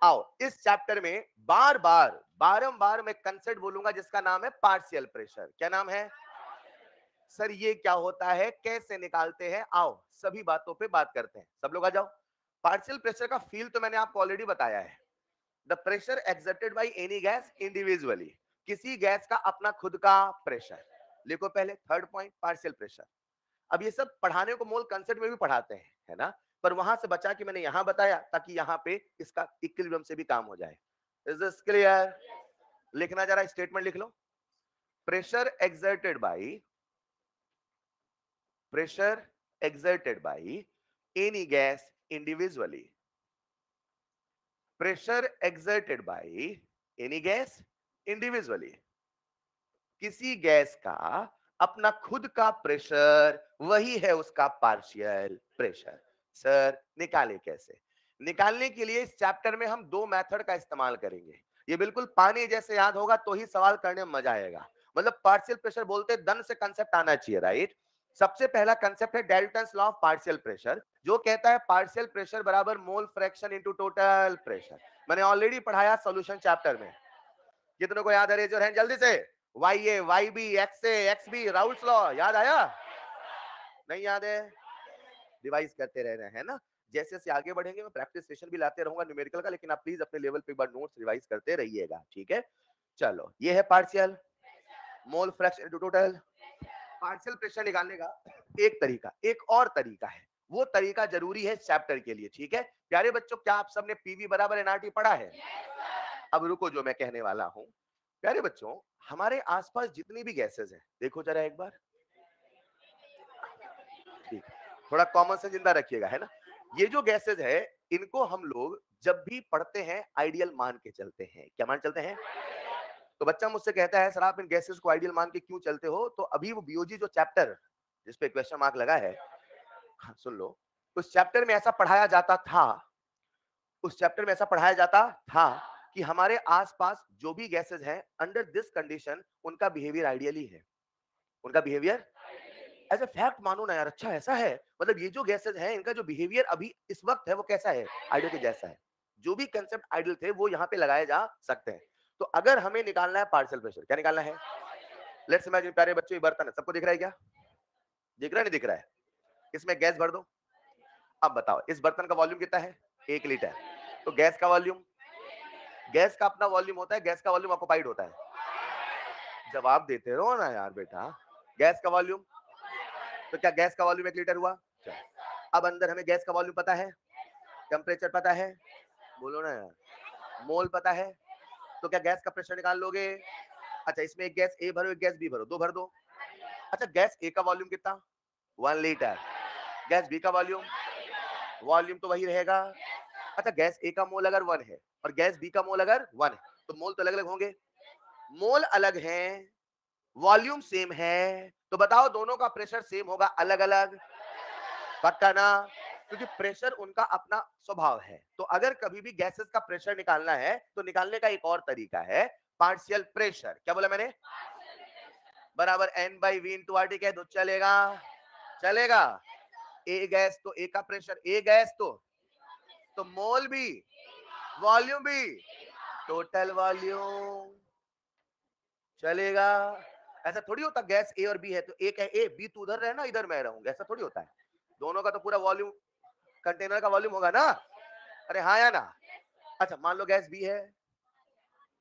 आओ इस चैप्टर में बार बार बारंबार मैं कंसेप्ट बोलूंगा जिसका नाम है पार्शियल प्रेशर। क्या नाम है? सर ये क्या होता है, कैसे निकालते हैं? आओ सभी बातों पे बात करते हैं। सब लोग आ जाओ। पार्शियल प्रेशर का फील तो मैंने आपको ऑलरेडी बताया है। The pressure exerted by any gas individually, किसी गैस का अपना खुद का प्रेशर। लिखो पहले थर्ड पॉइंट, पार्शियल प्रेशर। अब ये सब पढ़ाने को मोल कंसेप्ट में भी पढ़ाते हैं, है ना? पर वहां से बचा कि मैंने यहां बताया ताकि यहां पे इसका इक्विलिब्रियम से भी काम हो जाए। Is this clear? लिखना जरा, स्टेटमेंट लिख लो। Pressure exerted by, pressure exerted by any gas individually, pressure exerted by any gas individually, किसी गैस का अपना खुद का प्रेशर, वही है उसका पार्शियल प्रेशर। सर निकाले कैसे? निकालने के लिए इस चैप्टर में हम दो मेथड का इस्तेमाल करेंगे। ये बिल्कुल पानी जैसे याद होगा तो ही सवाल करने में मजा आएगा। मतलब पार्शियल प्रेशर बोलते दन से कंसेप्ट आना चाहिए, राइट? सबसे पहला कंसेप्ट है Dalton's law of partial pressure, जो कहता है पार्शियल प्रेशर बराबर mole fraction into total pressure. मैंने ऑलरेडी पढ़ाया सॉल्यूशन चैप्टर में। कितनों को याद है? रेज योर हैंड जल्दी से। वाई ए, वाई बी, एक्स ए, एक्स बी, राउल्स लॉ याद आया? नहीं याद है? रिवाइज करते रहना है ना। जैसे जैसे आगे बढ़ेंगे मैं प्रैक्टिस सेशन भी लाते रहूंगा न्यूमेरिकल का, लेकिन आप प्लीज अपने लेवल पे एक बार नोट्स रिवाइज करते रहिएगा, ठीक है? चलो ये है पार्शियल, मोल fraction into total. Partial pressure निकालने का एक तरीका, एक और तरीका है, वो तरीका जरूरी है चैप्टर के लिए, ठीक है? प्यारे बच्चों, क्या आप सबने पीवी बराबर एनआरटी पढ़ा है? अब रुको, जो मैं कहने वाला हूं। प्यारे बच्चों, हमारे आसपास जितनी भी गैसेस हैं, देखो जरा एक बार, ठीक, थोड़ा कॉमन सेंस जिंदा रखिएगा, है ना? ये जो गैसेस है, इनको हम लोग जब भी पढ़ते हैं आइडियल मान के चलते हैं। क्या मान चलते हैं? तो बच्चा मुझसे कहता है सर आप इन गैसेस को आइडियल मान के क्यों चलते हो? तो अभी वो बीओजी जो चैप्टर जिस पे क्वेश्चन मार्क लगा है, हाँ, सुन लो। उस चैप्टर में ऐसा पढ़ाया जाता था उस चैप्टर में ऐसा पढ़ाया जाता था कि हमारे आसपास जो भी गैसेस हैं अंडर दिस कंडीशन उनका बिहेवियर आइडियली है, उनका बिहेवियर एज ए फैक्ट मानो ना यार। अच्छा ऐसा है, मतलब ये जो गैसेस हैं इनका जो बिहेवियर अभी इस वक्त है वो कैसा है, आइडियल के जैसा है। जो भी कंसेप्ट आइडियल थे वो यहाँ पे लगाए जा सकते हैं। तो अगर हमें निकालना है पार्शियल प्रेशर, क्या निकालना है? लेट्स इमेजिन प्यारे बच्चों ये बर्तन है, सबको दिख रहा है क्या? दिख रहा है नहीं दिख रहा है? इसमें गैस भर दो। अब बताओ इस बर्तन का वॉल्यूम कितना है? 1 लीटर। तो गैस का वॉल्यूम, गैस का अपना वॉल्यूम होता है, गैस का वॉल्यूम ऑक्युपाइड होता है। जवाब देते रहो ना यार बेटा। गैस का वॉल्यूम, तो क्या गैस का वॉल्यूम 1 लीटर हुआ? चल। अब अंदर हमें गैस का वॉल्यूम पता है, टेम्परेचर पता है, बोलो ना यार, मोल पता है, तो क्या गैस का प्रेशर निकाल लोगे? अच्छा इसमें एक गैस ए भरो एक गैस बी भरो, दो भर दो। अच्छा गैस ए का वॉल्यूम कितना? 1 लीटर। गैस बी का वॉल्यूम, वॉल्यूम तो वही रहेगा। अच्छा गैस ए का मोल अगर 1 है और गैस बी का मोल अगर 1 है तो मोल तो अलग अलग होंगे। मोल अलग हैं, वॉल्यूम सेम है, तो बताओ दोनों का प्रेशर सेम होगा अलग अलग? पक्का ना? क्योंकि प्रेशर उनका अपना स्वभाव है। तो अगर कभी भी गैसेस का प्रेशर निकालना है तो निकालने का एक और तरीका है, पार्शियल प्रेशर। क्या बोला मैंने? बराबर N by V into R T कह दो, चलेगा? चलेगा। ए गैस तो ए का प्रेशर, ए गैस तो मोल भी, वॉल्यूम भी, टोटल वॉल्यूम। चलेगा? ऐसा थोड़ी होता गैस ए और बी है तो एक है ए, बी तू उधर रहे ना इधर मैं रहूंगा, ऐसा थोड़ी होता है। दोनों का तो पूरा वॉल्यूम, कंटेनर का वॉल्यूम होगा ना। अरे हाँ या ना? अच्छा मान लो गैस बी है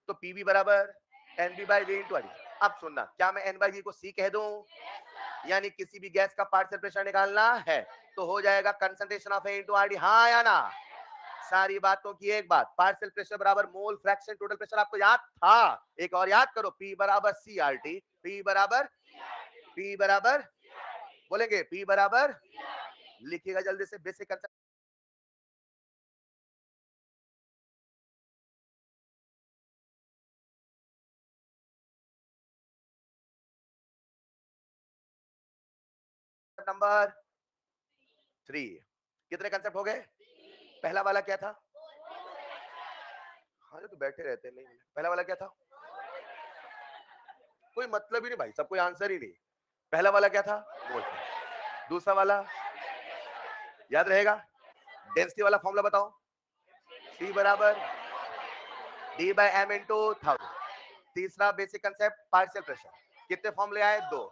तो पीबी बराबर N B by V into R. अब सुनना, क्या मैं एन बाई वी को सी कह दूं? यानी किसी भी गैस का पार्शियल प्रेशर निकालना है तो हो जाएगा concentration of A into R D. हाँ या ना? सारी बातों की एक बात, पार्शियल प्रेशर बराबर मोल फ्रैक्शन टोटल प्रेशर आपको याद था। एक और याद करो, पी बराबर सी आर टी, पी बराबर बोलेंगे पी बराबर, लिखिएगा जल्दी से बेसिक कंसेप्ट नंबर 3। कितने कंसेप्ट हो गए? पहला वाला क्या था? हाँ तो बैठे रहते हैं, नहीं पहला वाला क्या था? कोई मतलब ही नहीं भाई, सब कोई आंसर ही नहीं। पहला वाला क्या था? मोल। दूसरा वाला याद रहेगा? डेंसिटी वाला फॉर्मूला बताओ। सी बराबर D by M into thousand. तीसरा बेसिक कंसेप्ट पार्शियल प्रेशर, कितने फॉर्मूले आए? दो।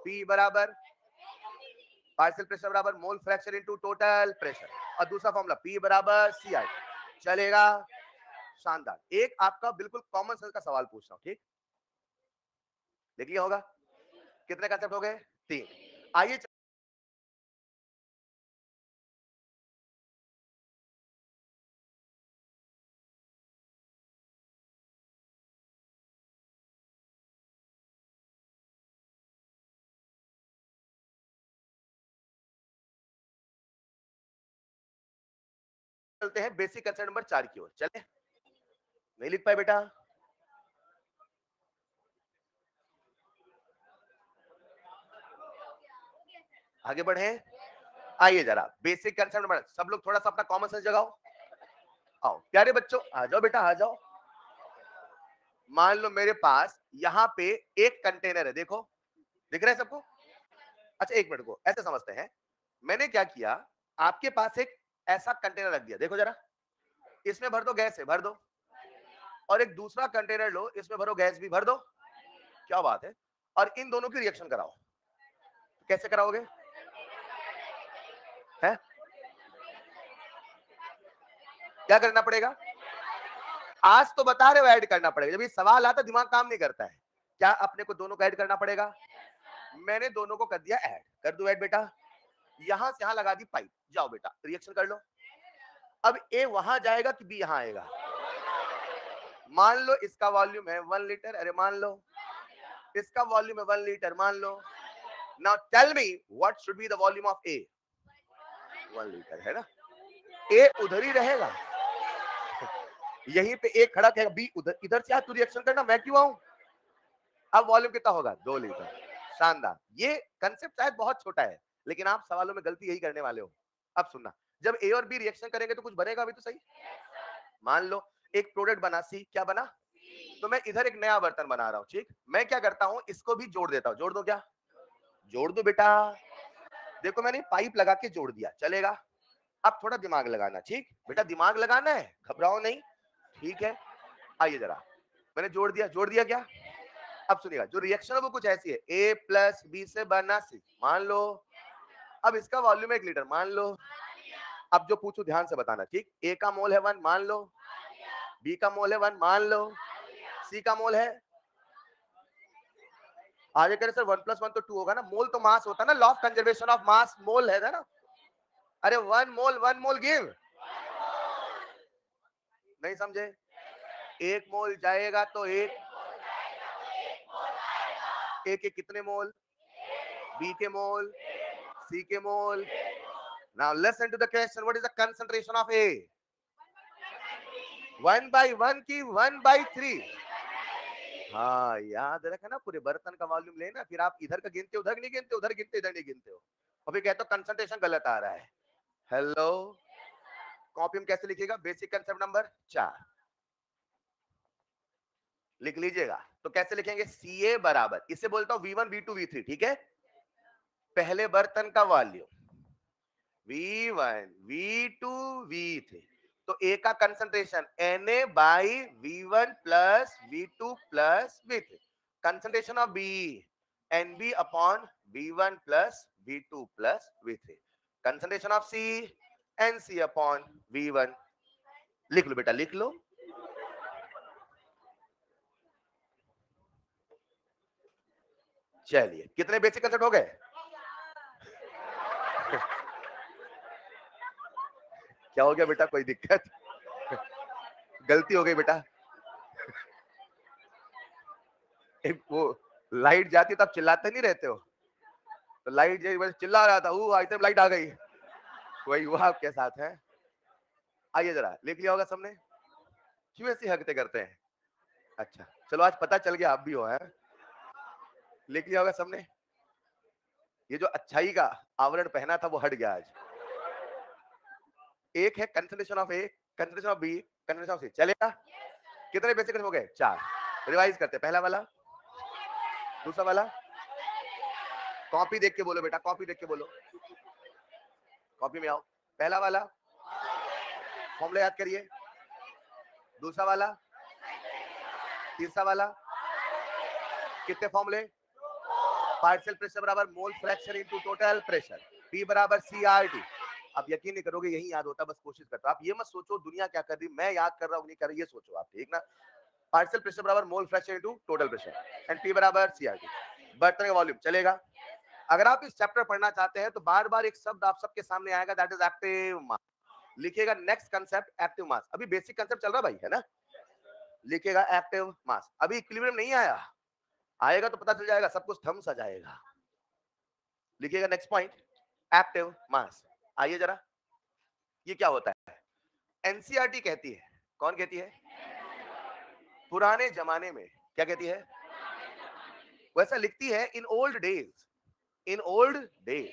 पी बराबर पार्शियल प्रेशर बराबर mole fraction into total pressure, और दूसरा फॉर्मूला पी बराबर सी आई। चलेगा? शानदार। एक आपका बिल्कुल कॉमन सेंस का सवाल पूछ रहा हूं, ठीक? देख लिया होगा। कितने कंसेप्ट हो गए? 3। आइए चलते हैं बेसिक कंसेप्ट नंबर 4 की ओर। चले? नहीं लिख पाए बेटा? आगे बढ़े? आइए जरा बेसिक कंसेप्ट नंबर, सब लोग थोड़ा सा अपना कॉमन सेंस जगाओ। आओ प्यारे बच्चों आ जाओ बेटा आ जाओ। मान लो मेरे पास यहाँ पे एक कंटेनर है, देखो दिख रहा है सबको? अच्छा एक मिनट को ऐसे समझते हैं, मैंने क्या किया, आपके पास एक ऐसा कंटेनर रख दिया, देखो जरा, इसमें भर दो गैस है भर दो, और एक दूसरा कंटेनर लो इसमें भरो गैस भी भर दो। क्या बात है? और इन दोनों की रिएक्शन कराओ। कैसे कराओगे? है क्या करना पड़ेगा? आज तो बता रहे हो ऐड करना पड़ेगा, जब ये सवाल आता दिमाग काम नहीं करता है। क्या अपने को दोनों को ऐड करना पड़ेगा? मैंने दोनों को कर दिया ऐड, कर दो ऐड बेटा। यहां से यहां लगा दी पाइप, जाओ बेटा रिएक्शन कर लो। अब ए वहां जाएगा कि बी यहां आएगा? मान लो इसका वॉल्यूम है 1 लीटर, अरे मान लो इसका वॉल्यूम है 1 लीटर, मान लो। Now tell me what should be the volume of A? 1 litre है ना? ए उधर ही रहेगा, यहीं पे ए खड़ा है, बी उधर, इधर से तू रिएक्शन करना, मैं क्यों आऊं? अब वॉल्यूम कितना होगा? 2 लीटर। शानदार। ये कंसेप्ट शायद बहुत छोटा है लेकिन आप सवालों में गलती यही करने वाले हो। अब सुनना, जब ए और बी रिएक्शन करेंगे तो कुछ बनेगा भी तो सही। मान लो एक प्रोडक्ट बना सी, क्या बना, तो मैं इधर एक नया बर्तन बना रहा हूं, ठीक, मैं क्या करता हूं, इसको भी जोड़ देता हूं, जोड़ दो क्या, जोड़ दो बेटा, देखो मैंने पाइप लगा के जोड़ दिया, चलेगा। अब थोड़ा दिमाग लगाना, ठीक बेटा, दिमाग लगाना है, घबराओ नहीं, ठीक है। आइए जरा, मैंने जोड़ दिया क्या, अब सुनिएगा, जो रिएक्शन है वो कुछ ऐसी है, ए प्लस बी से बना सी, मान लो। अब इसका वॉल्यूम 1 लीटर, मान लो। अब जो पूछू ध्यान से बताना, ठीक, ए का मोल है 1, मान लो, बी का मोल है 1, मान लो, सी का मोल है, आगे करें सर 1 + 1 तो 2 होगा ना, मोल तो मास होता है ना, law of conservation of mass, mole है ना। अरे 1 मोल गिव, नहीं समझे, 1 मोल जाएगा तो ए के कितने मोल, बी के मोल, सी के mole. Now listen to the question, what is the concentration of A, 1/1 की 1/3। हाँ याद रखा ना, पूरे बर्तन का वॉल्यूम लेना, फिर आप इधर का गिनते उधर नहीं गिनते, उधर गिनते इधर नहीं गिनते हो, अभी कहते हो कंसंट्रेशन गलत आ रहा है। हेलो, कॉपी में कैसे लिखिएगा, बेसिक कंसेप्ट नंबर 4 लिख लीजिएगा। तो कैसे लिखेंगे, सी ए बराबर, इससे बोलता हूं V1 V2 V3, ठीक है, पहले बर्तन का वॉल्यूम V1 V2 V3, तो ए का concentration Na/V1 plus V2 plus V3, concentration of B Nb upon V1 plus V2 plus V3, concentration of C Nc upon V1। लिख लो बेटा, लिख लो। चलिए, कितने बेसिक कंसेप्ट हो गए, क्या हो गया बेटा, कोई दिक्कत, गलती हो गई बेटा, एक वो लाइट जाती है तब चिल्लाते नहीं रहते हो, तो लाइट जैसे चिल्ला रहा था, वो आइटम लाइट आ गई, वही हुआ आपके साथ है। आइए जरा, लिख लिया होगा सबने, क्यों ऐसी हरकतें करते हैं, अच्छा चलो आज पता चल गया आप भी हो, है, लिख लिया होगा सबने, ये जो अच्छाई का आवरण पहना था वो हट गया आज। एक है concentration of A, concentration of B, concentration of C, चलेगा। कितने बेसिक हो गए, 4, रिवाइज करते, पहला वाला, दूसरा वाला, कॉपी देख के बोलो बेटा, कॉपी देख के बोलो, कॉपी में आओ, पहला वाला फॉर्मूला याद करिए, दूसरा वाला, तीसरा वाला, कितने फॉर्मूले, पार्शियल प्रेशर बराबर mole fraction into total pressure, P बराबर CRT। आप यकीन नहीं करोगे, यही याद होता, बस कोशिश करता, आप ये मत सोचो दुनिया क्या कर रही, मैं याद कर रहा हूँ नहीं कर रही, ये सोचो आप, ठीक ना। पार्शियल प्रेशर बराबर mole fraction into total pressure and P बराबर CRT, बर्तन का वॉल्यूम, चलेगा। अगर आप इस चैप्टर पढ़ना चाहते हैं तो बार बार एक शब्द आप सबके सामने आएगा, दैट इज एक्टिव मास, लिखिएगा नेक्स्ट कंसेप्ट एक्टिव मास, अभी बेसिक कंसेप्ट चल रहा भाई, है ना, लिखिएगा एक्टिव मास, अभी इक्विलिब्रियम नहीं आया, आएगा तो पता चल जाएगा, सब कुछ थम सा जाएगा। लिखिएगा नेक्स्ट पॉइंट, एक्टिव मास। आइए जरा, ये क्या होता है, एनसीईआरटी कहती है, कौन कहती है, पुराने जमाने में, क्या कहती है, वैसा लिखती है, इन ओल्ड डेज, इन ओल्ड डेज,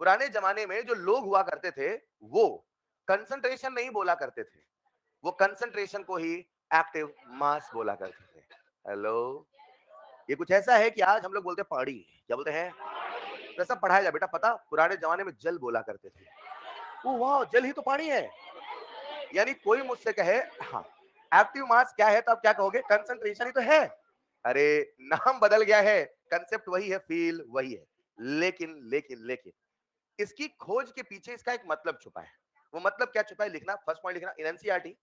पुराने जमाने में जो लोग हुआ करते थे वो कंसंट्रेशन नहीं बोला करते थे, वो कंसंट्रेशन को ही एक्टिव मास बोला करते थे। हेलो, ये कुछ ऐसा है कि आज हम लोग बोलते हैं पानी, क्या बोलते हैं, वैसा पढ़ाया जाए बेटा, पता पुराने जमाने में जल बोला करते थे, ओ वाह जल ही तो पानी है, यानी कोई मुझसे कहे हाँ एक्टिव मास क्या है, तो आप क्या कहोगे, कंसंट्रेशन ही तो है, अरे नाम बदल गया है, कंसेप्ट वही है, फील वही है, लेकिन लेकिन लेकिन इसकी खोज के पीछे इसका एक मतलब छुपा है, वो मतलब क्या छुपा है, लिखना, फर्स्ट पॉइंट लिखना, in NCERT,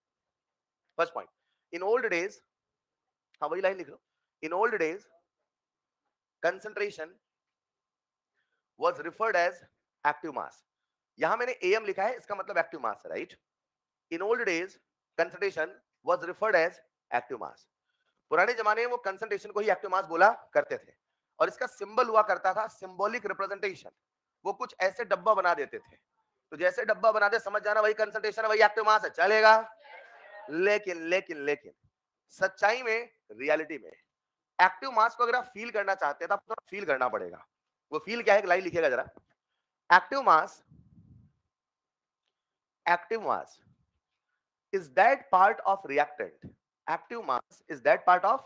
first point, in old days, हाँ वही लाइन लिख लो, in old days concentration was referred as active mass, यहां मैंने एम लिखा है, इसका मतलब एक्टिव मास है, right, in old days concentration was referred as active mass, पुराने जमाने में वो कंसंट्रेशन को ही एक्टिव मास बोला करते थे, और इसका सिंबल हुआ करता था सिंबॉलिक रिप्रेजेंटेशन, वो कुछ ऐसे डब्बा बना देते थे, तो जैसे डब्बा बना दे समझ जाना वही कंसंट्रेशन है, वही एक्टिव मास है, चलेगा। लेकिन लेकिन लेकिन सच्चाई में, रियलिटी में एक्टिव मास को अगर आप फील करना चाहते हैं तो आपको फील करना पड़ेगा, वो फील क्या है, लाइन लिखिएगा जरा, active mass, active mass is that part of reactant. Active mass is that part of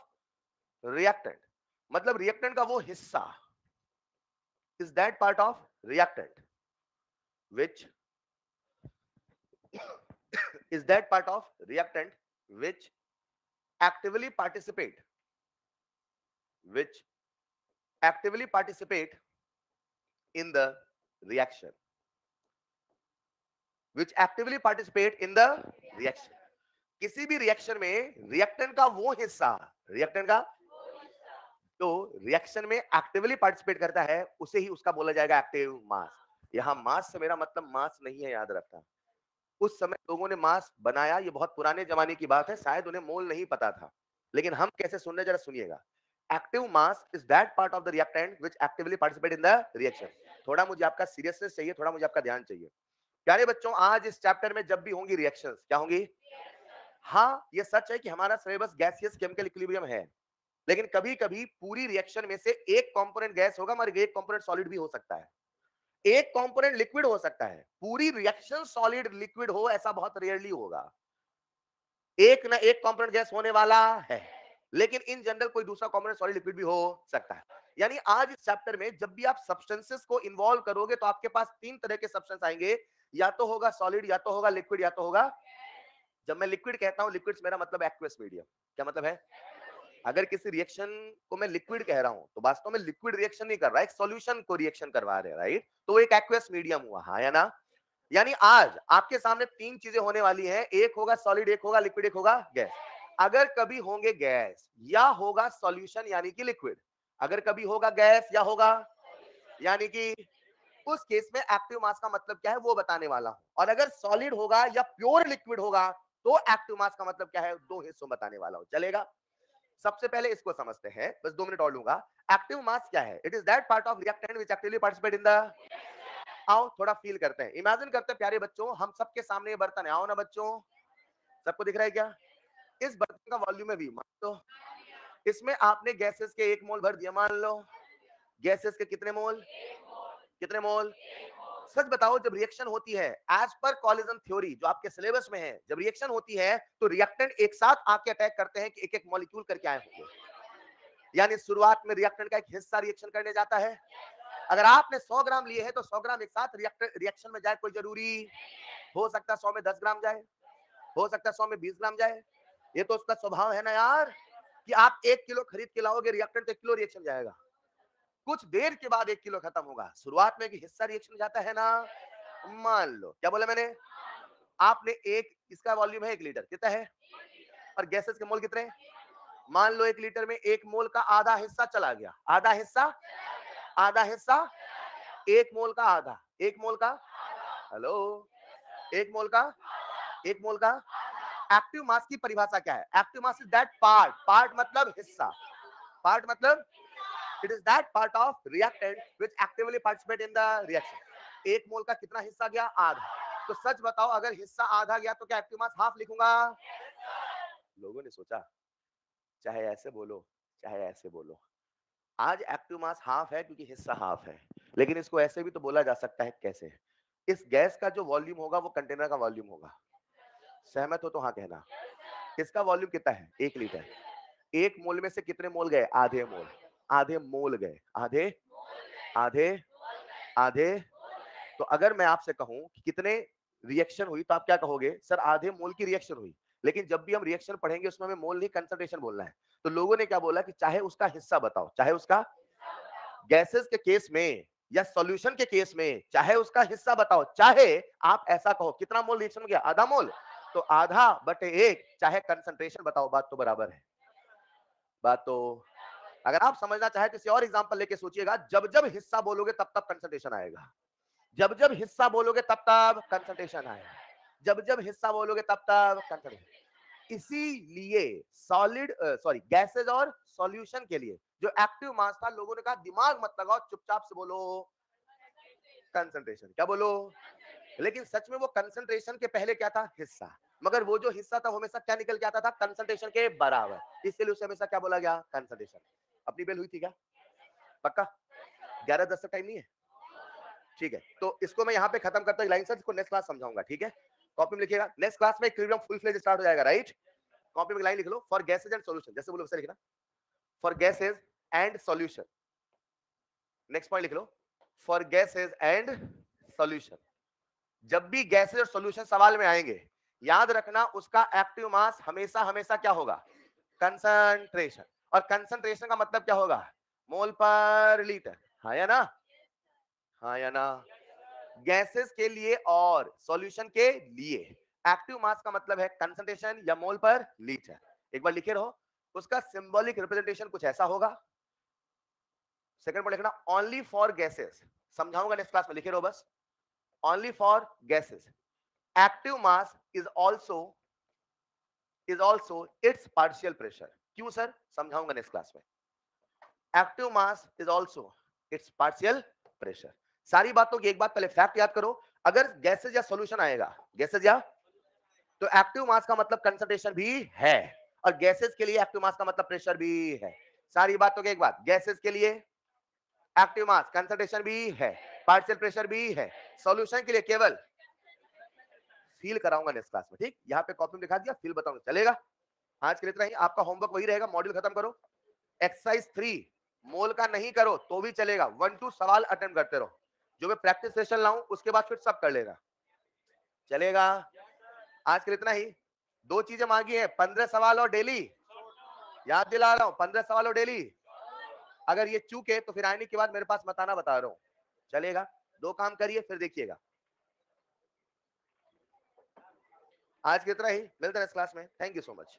reactant. मतलब reactant का वो हिस्सा is that part of reactant which is that part of reactant which actively participate which actively participate in the reaction which actively participate in the reaction. किसी भी रिएक्शन में रिएक्टेंट का वो हिस्सा रिएक्टेंट का तो रिएक्शन में एक्टिवली पार्टिसिपेट करता है उसे ही उसका बोला जाएगा एक्टिव मास. यहां मास से मेरा मतलब मास नहीं है, याद रखना. उस समय लोगों ने मास बनाया, ये बहुत पुराने जमाने की बात है, शायद उन्हें मोल नहीं पता था, लेकिन हम कैसे सुन रहे जरा सुनिएगा. Active mass is that part of the reactant which actively participate in the reaction. थोड़ा मुझे आपका सीरियसनेस चाहिए, थोड़ा मुझे आपका ध्यान चाहिए. प्यारे बच्चों, आज इस चैप्टर में जब भी होंगी रिएक्शंस, क्या होंगी? हाँ, ये सच है कि हमारा सिलेबस गैसियस केमिकल इक्विलिब्रियम है, लेकिन कभी-कभी पूरी रिएक्शन में से एक कंपोनेंट गैस होगा, मगर एक कंपोनेंट सॉलिड भी हो सकता है. एक कंपोनेंट लिक्विड हो सकता है. पूरी रिएक्शन सॉलिड लिक्विड हो ऐसा बहुत रेयरली होगा. एक ना एक कंपोनेंट गैस होने वाला है, लेकिन इन जनरल कोई दूसरा कंपोनेंट सॉलिड लिक्विड भी हो सकता है. यानी आज इस चैप्टर में जब भी आप सब्सटेंसेस को इन्वॉल्व करोगे तो आपके पास तीन तरह के सब्सटेंस आएंगे, या तो होगा सॉलिड, या तो होगा लिक्विड, या तो होगा. जब मैं लिक्विड कहता हूं, लिक्विड मेरा मतलब एक्वस मीडियम. क्या मतलब है? अगर किसी रिएक्शन को मैं लिक्विड कह रहा हूं तो वास्तव में लिक्विड रिएक्शन नहीं कर रहा, एक सॉल्यूशन को रिएक्शन करवा रहे हैं, राइट? तो वो एक एक्वस मीडियम हुआ, हाँ या ना? यानी आज आपके सामने तीन चीजें होने वाली हैं, एक होगा सॉलिड, एक होगा लिक्विड, एक होगा गैस. अगर कभी होंगे गैस या होगा सॉल्यूशन यानी कि लिक्विड, अगर कभी होगा गैस या होगा यानी कि, उस केस में एक्टिव मास का मतलब क्या है वो बताने वाला हूं. और अगर सॉलिड होगा या प्योर लिक्विड होगा तो एक्टिव मास का मतलब क्या है, दो हिस्सों बताने वाला हूं. चलेगा? सबसे पहले इसको समझते हैं, बस 2 मिनट और लूंगा. एक्टिव मास क्या है? It is that part of reactant which actively participate in the. आओ थोड़ा फील करते हैं, इमेजिन करते हैं प्यारे बच्चों, हम सबके सामने ये बर्तन है. आओ ना बच्चों, सबको दिख रहा है क्या? इस बर्तन का वॉल्यूम है V, मान लो. इसमें आपने गैसेस के 1 मोल भर दिया, मान लो. गैसेस के कितने मोल? कितने मोल? सच बताओ, जब रिएक्शन होती है एज पर कॉलिजन थ्योरी जो आपके सिलेबस में है, जब रिएक्शन होती है तो रिएक्टेंट एक साथ आके अटैक करते हैं कि एक एक मॉलिक्यूल करके आए होंगे. यानी शुरुआत में रिएक्टेंट का एक हिस्सा रिएक्शन करने जाता है. अगर आपने 100 ग्राम लिए हैं तो 100 ग्राम एक साथ रिएक्शन में जाए कोई जरूरी हो सकता है 100 में 10 ग्राम जाए, हो सकता है 100 में 20 ग्राम जाए. ये तो उसका स्वभाव है ना यार, कि आप 1 किलो खरीद के लाओगे रिएक्टेंट तो 1 किलो रिएक्शन जाएगा. कुछ देर के बाद 1 किलो खत्म होगा. शुरुआत में एक हिस्सा रिएक्शन जाता है ना. मान लो, क्या बोला मैंने? आपने एक, इसका वॉल्यूम है 1 लीटर, कितना है? और गैसेस के मोल कितने? मान लो 1 लीटर में 1 मोल का आधा हिस्सा चला गया. आधा हिस्सा, आधा हिस्सा, 1 मोल का आधा, 1 मोल का, हेलो, 1 मोल का, 1 मोल का. एक्टिव मास की परिभाषा क्या है? Active mass is that part, part मतलब हिस्सा, पार्ट मतलब it is that part of reactant which actively participate in the reaction. 1 मोल का कितना हिस्सा गया? आधा. तो सच बताओ, अगर हिस्सा आधा गया तो क्या एक्टिव मास हाफ लिखूंगा? लोगों ने सोचा, चाहे ऐसे बोलो चाहे ऐसे बोलो, आज एक्टिव मास हाफ है क्योंकि हिस्सा हाफ है, लेकिन इसको ऐसे भी तो बोला जा सकता है. कैसे? इस गैस का जो वॉल्यूम होगा वो कंटेनर का वॉल्यूम होगा. सहमत हो तो हाँ कहना. इसका वॉल्यूम कितना है? 1 लीटर. 1 मोल में से कितने मोल गए? आधे मोल. आधे मोल गए. आधे, आधे, आधे. तो अगर मैं आपसे कहूं कि कितने रिएक्शन हुई तो आप क्या कहोगे? सर आधे मोल की रिएक्शन हुई. लेकिन जब भी हम रिएक्शन पढ़ेंगे उसमें हमें मोल नहीं, कंसंट्रेशन बोलना है. तो लोगों ने क्या बोला कि चाहे उसका हिस्सा बताओ, चाहे उसका, गैसेस के केस में या सॉल्यूशन के केस में चाहे उसका हिस्सा बताओ, चाहे आप ऐसा कहो कितना मोल रिएक्शन हो गया? आधा मोल. तो आधा बटे 1, चाहे कंसंट्रेशन बताओ, बात तो बराबर है. बात तो, अगर आप समझना चाहे किसी और एग्जांपल लेके सोचिएगा. जब जब हिस्सा बोलोगे तब तब कंसंट्रेशन आएगा. जब जब हिस्सा बोलोगे तब तब कंसंट्रेशन आएगा. जब जब हिस्सा बोलोगे तब तब कंसंट्रेशन. इसीलिए सॉलिड, सॉरी, गैसेज और सॉल्यूशन के लिए जो एक्टिव मास था, लोगों ने कहा दिमाग मत लगाओ, चुपचाप से बोलो कंसंट्रेशन. क्या बोलो? लेकिन सच में वो कंसंट्रेशन के पहले क्या था? हिस्सा. मगर वो जो हिस्सा था वो हमेशा क्या निकल के आता था? कंसंट्रेशन के बराबर. इसलिए उसे हमेशा क्या बोला गया? कंसंट्रेशन. अपनी बेल हुई थी क्या? पक्का? 11:10 तक टाइम नहीं है? ठीक है, तो इसको मैं यहाँ पे खत्म करता हूँ लाइन सर, इसको नेक्स्ट क्लास समझाऊंगा. ठीक है, कॉपी में लिखिएगा, नेक्स्ट क्लास में इक्विलिब्रियम फुल फ्लेज स्टार्ट हो जाएगा, राइट? कॉपी में लाइन लिख लो, फॉर गैसेज एंड सॉल्यूशन, जैसे बोलो वैसे लिखना, for gases and solution. Next point लिख लो, फॉर गैसेज एंड सॉल्यूशन। जब भी गैसेज और सॉल्यूशन सवाल में आएंगे, याद रखना उसका एक्टिव मास हमेशा हमेशा क्या होगा? कंसंट्रेशन। और कंसंट्रेशन का मतलब क्या होगा? मोल पर लीटर। हाँ या ना? हाँ या ना? गैसेस के लिए और सॉल्यूशन के लिए एक्टिव मास का मतलब है कंसंट्रेशन या मोल पर लीटर। एक बार लिखे रहो, उसका सिंबॉलिक रिप्रेजेंटेशन कुछ ऐसा होगा। सेकंड पॉइंट लिखना, ओनली फॉर गैसेस, समझाऊंगा नेक्स्ट क्लास में, लिखे रहो बस। Only for gases active mass is also it's partial pressure. क्यों सर? समझाऊंगा नेक्स्ट क्लास में। Active mass is also it's partial pressure. सारी बातों की एक बात, पहले फैक्ट याद करो, अगर गैसेज या सॉल्यूशन आएगा, गैसेज या, तो एक्टिव मास का मतलब कंसंट्रेशन भी है, और गैसेज के लिए एक्टिव मास का मतलब प्रेशर भी है। सारी बातों की एक बात, गैसेज के लिए एक्टिव मास कंसंट्रेशन भी है, पार्शियल प्रेशर भी है, सॉल्यूशन के लिए केवल फील कराऊंगा नेक्स्ट क्लास में, ठीक? यहाँ पे कॉपी में दिखा दिया, फील बताऊंगा, चलेगा? आज के लिए इतना ही, आपका होमवर्क वही रहेगा, मॉड्यूल खत्म करो। एक्सरसाइज 3 मोल का नहीं करो तो भी चलेगा, 1-2 सवाल अटेम्प्ट करते रहो, जो मैं प्रैक्टिस सेशन लाऊं उसके बाद फिर सब कर लेना, चलेगा? आज के लिए इतना ही। दो चीजें मांगी है, 15 सवाल और डेली, याद दिला रहा हूं, 15 सवाल और डेली। अगर ये चूके तो फिर आने के बाद मेरे पास बताना, बता रहा हूं, चलेगा? दो काम करिए फिर देखिएगा। आज के लिए इतना ही, मिलते हैं इस क्लास में, थैंक यू सो मच।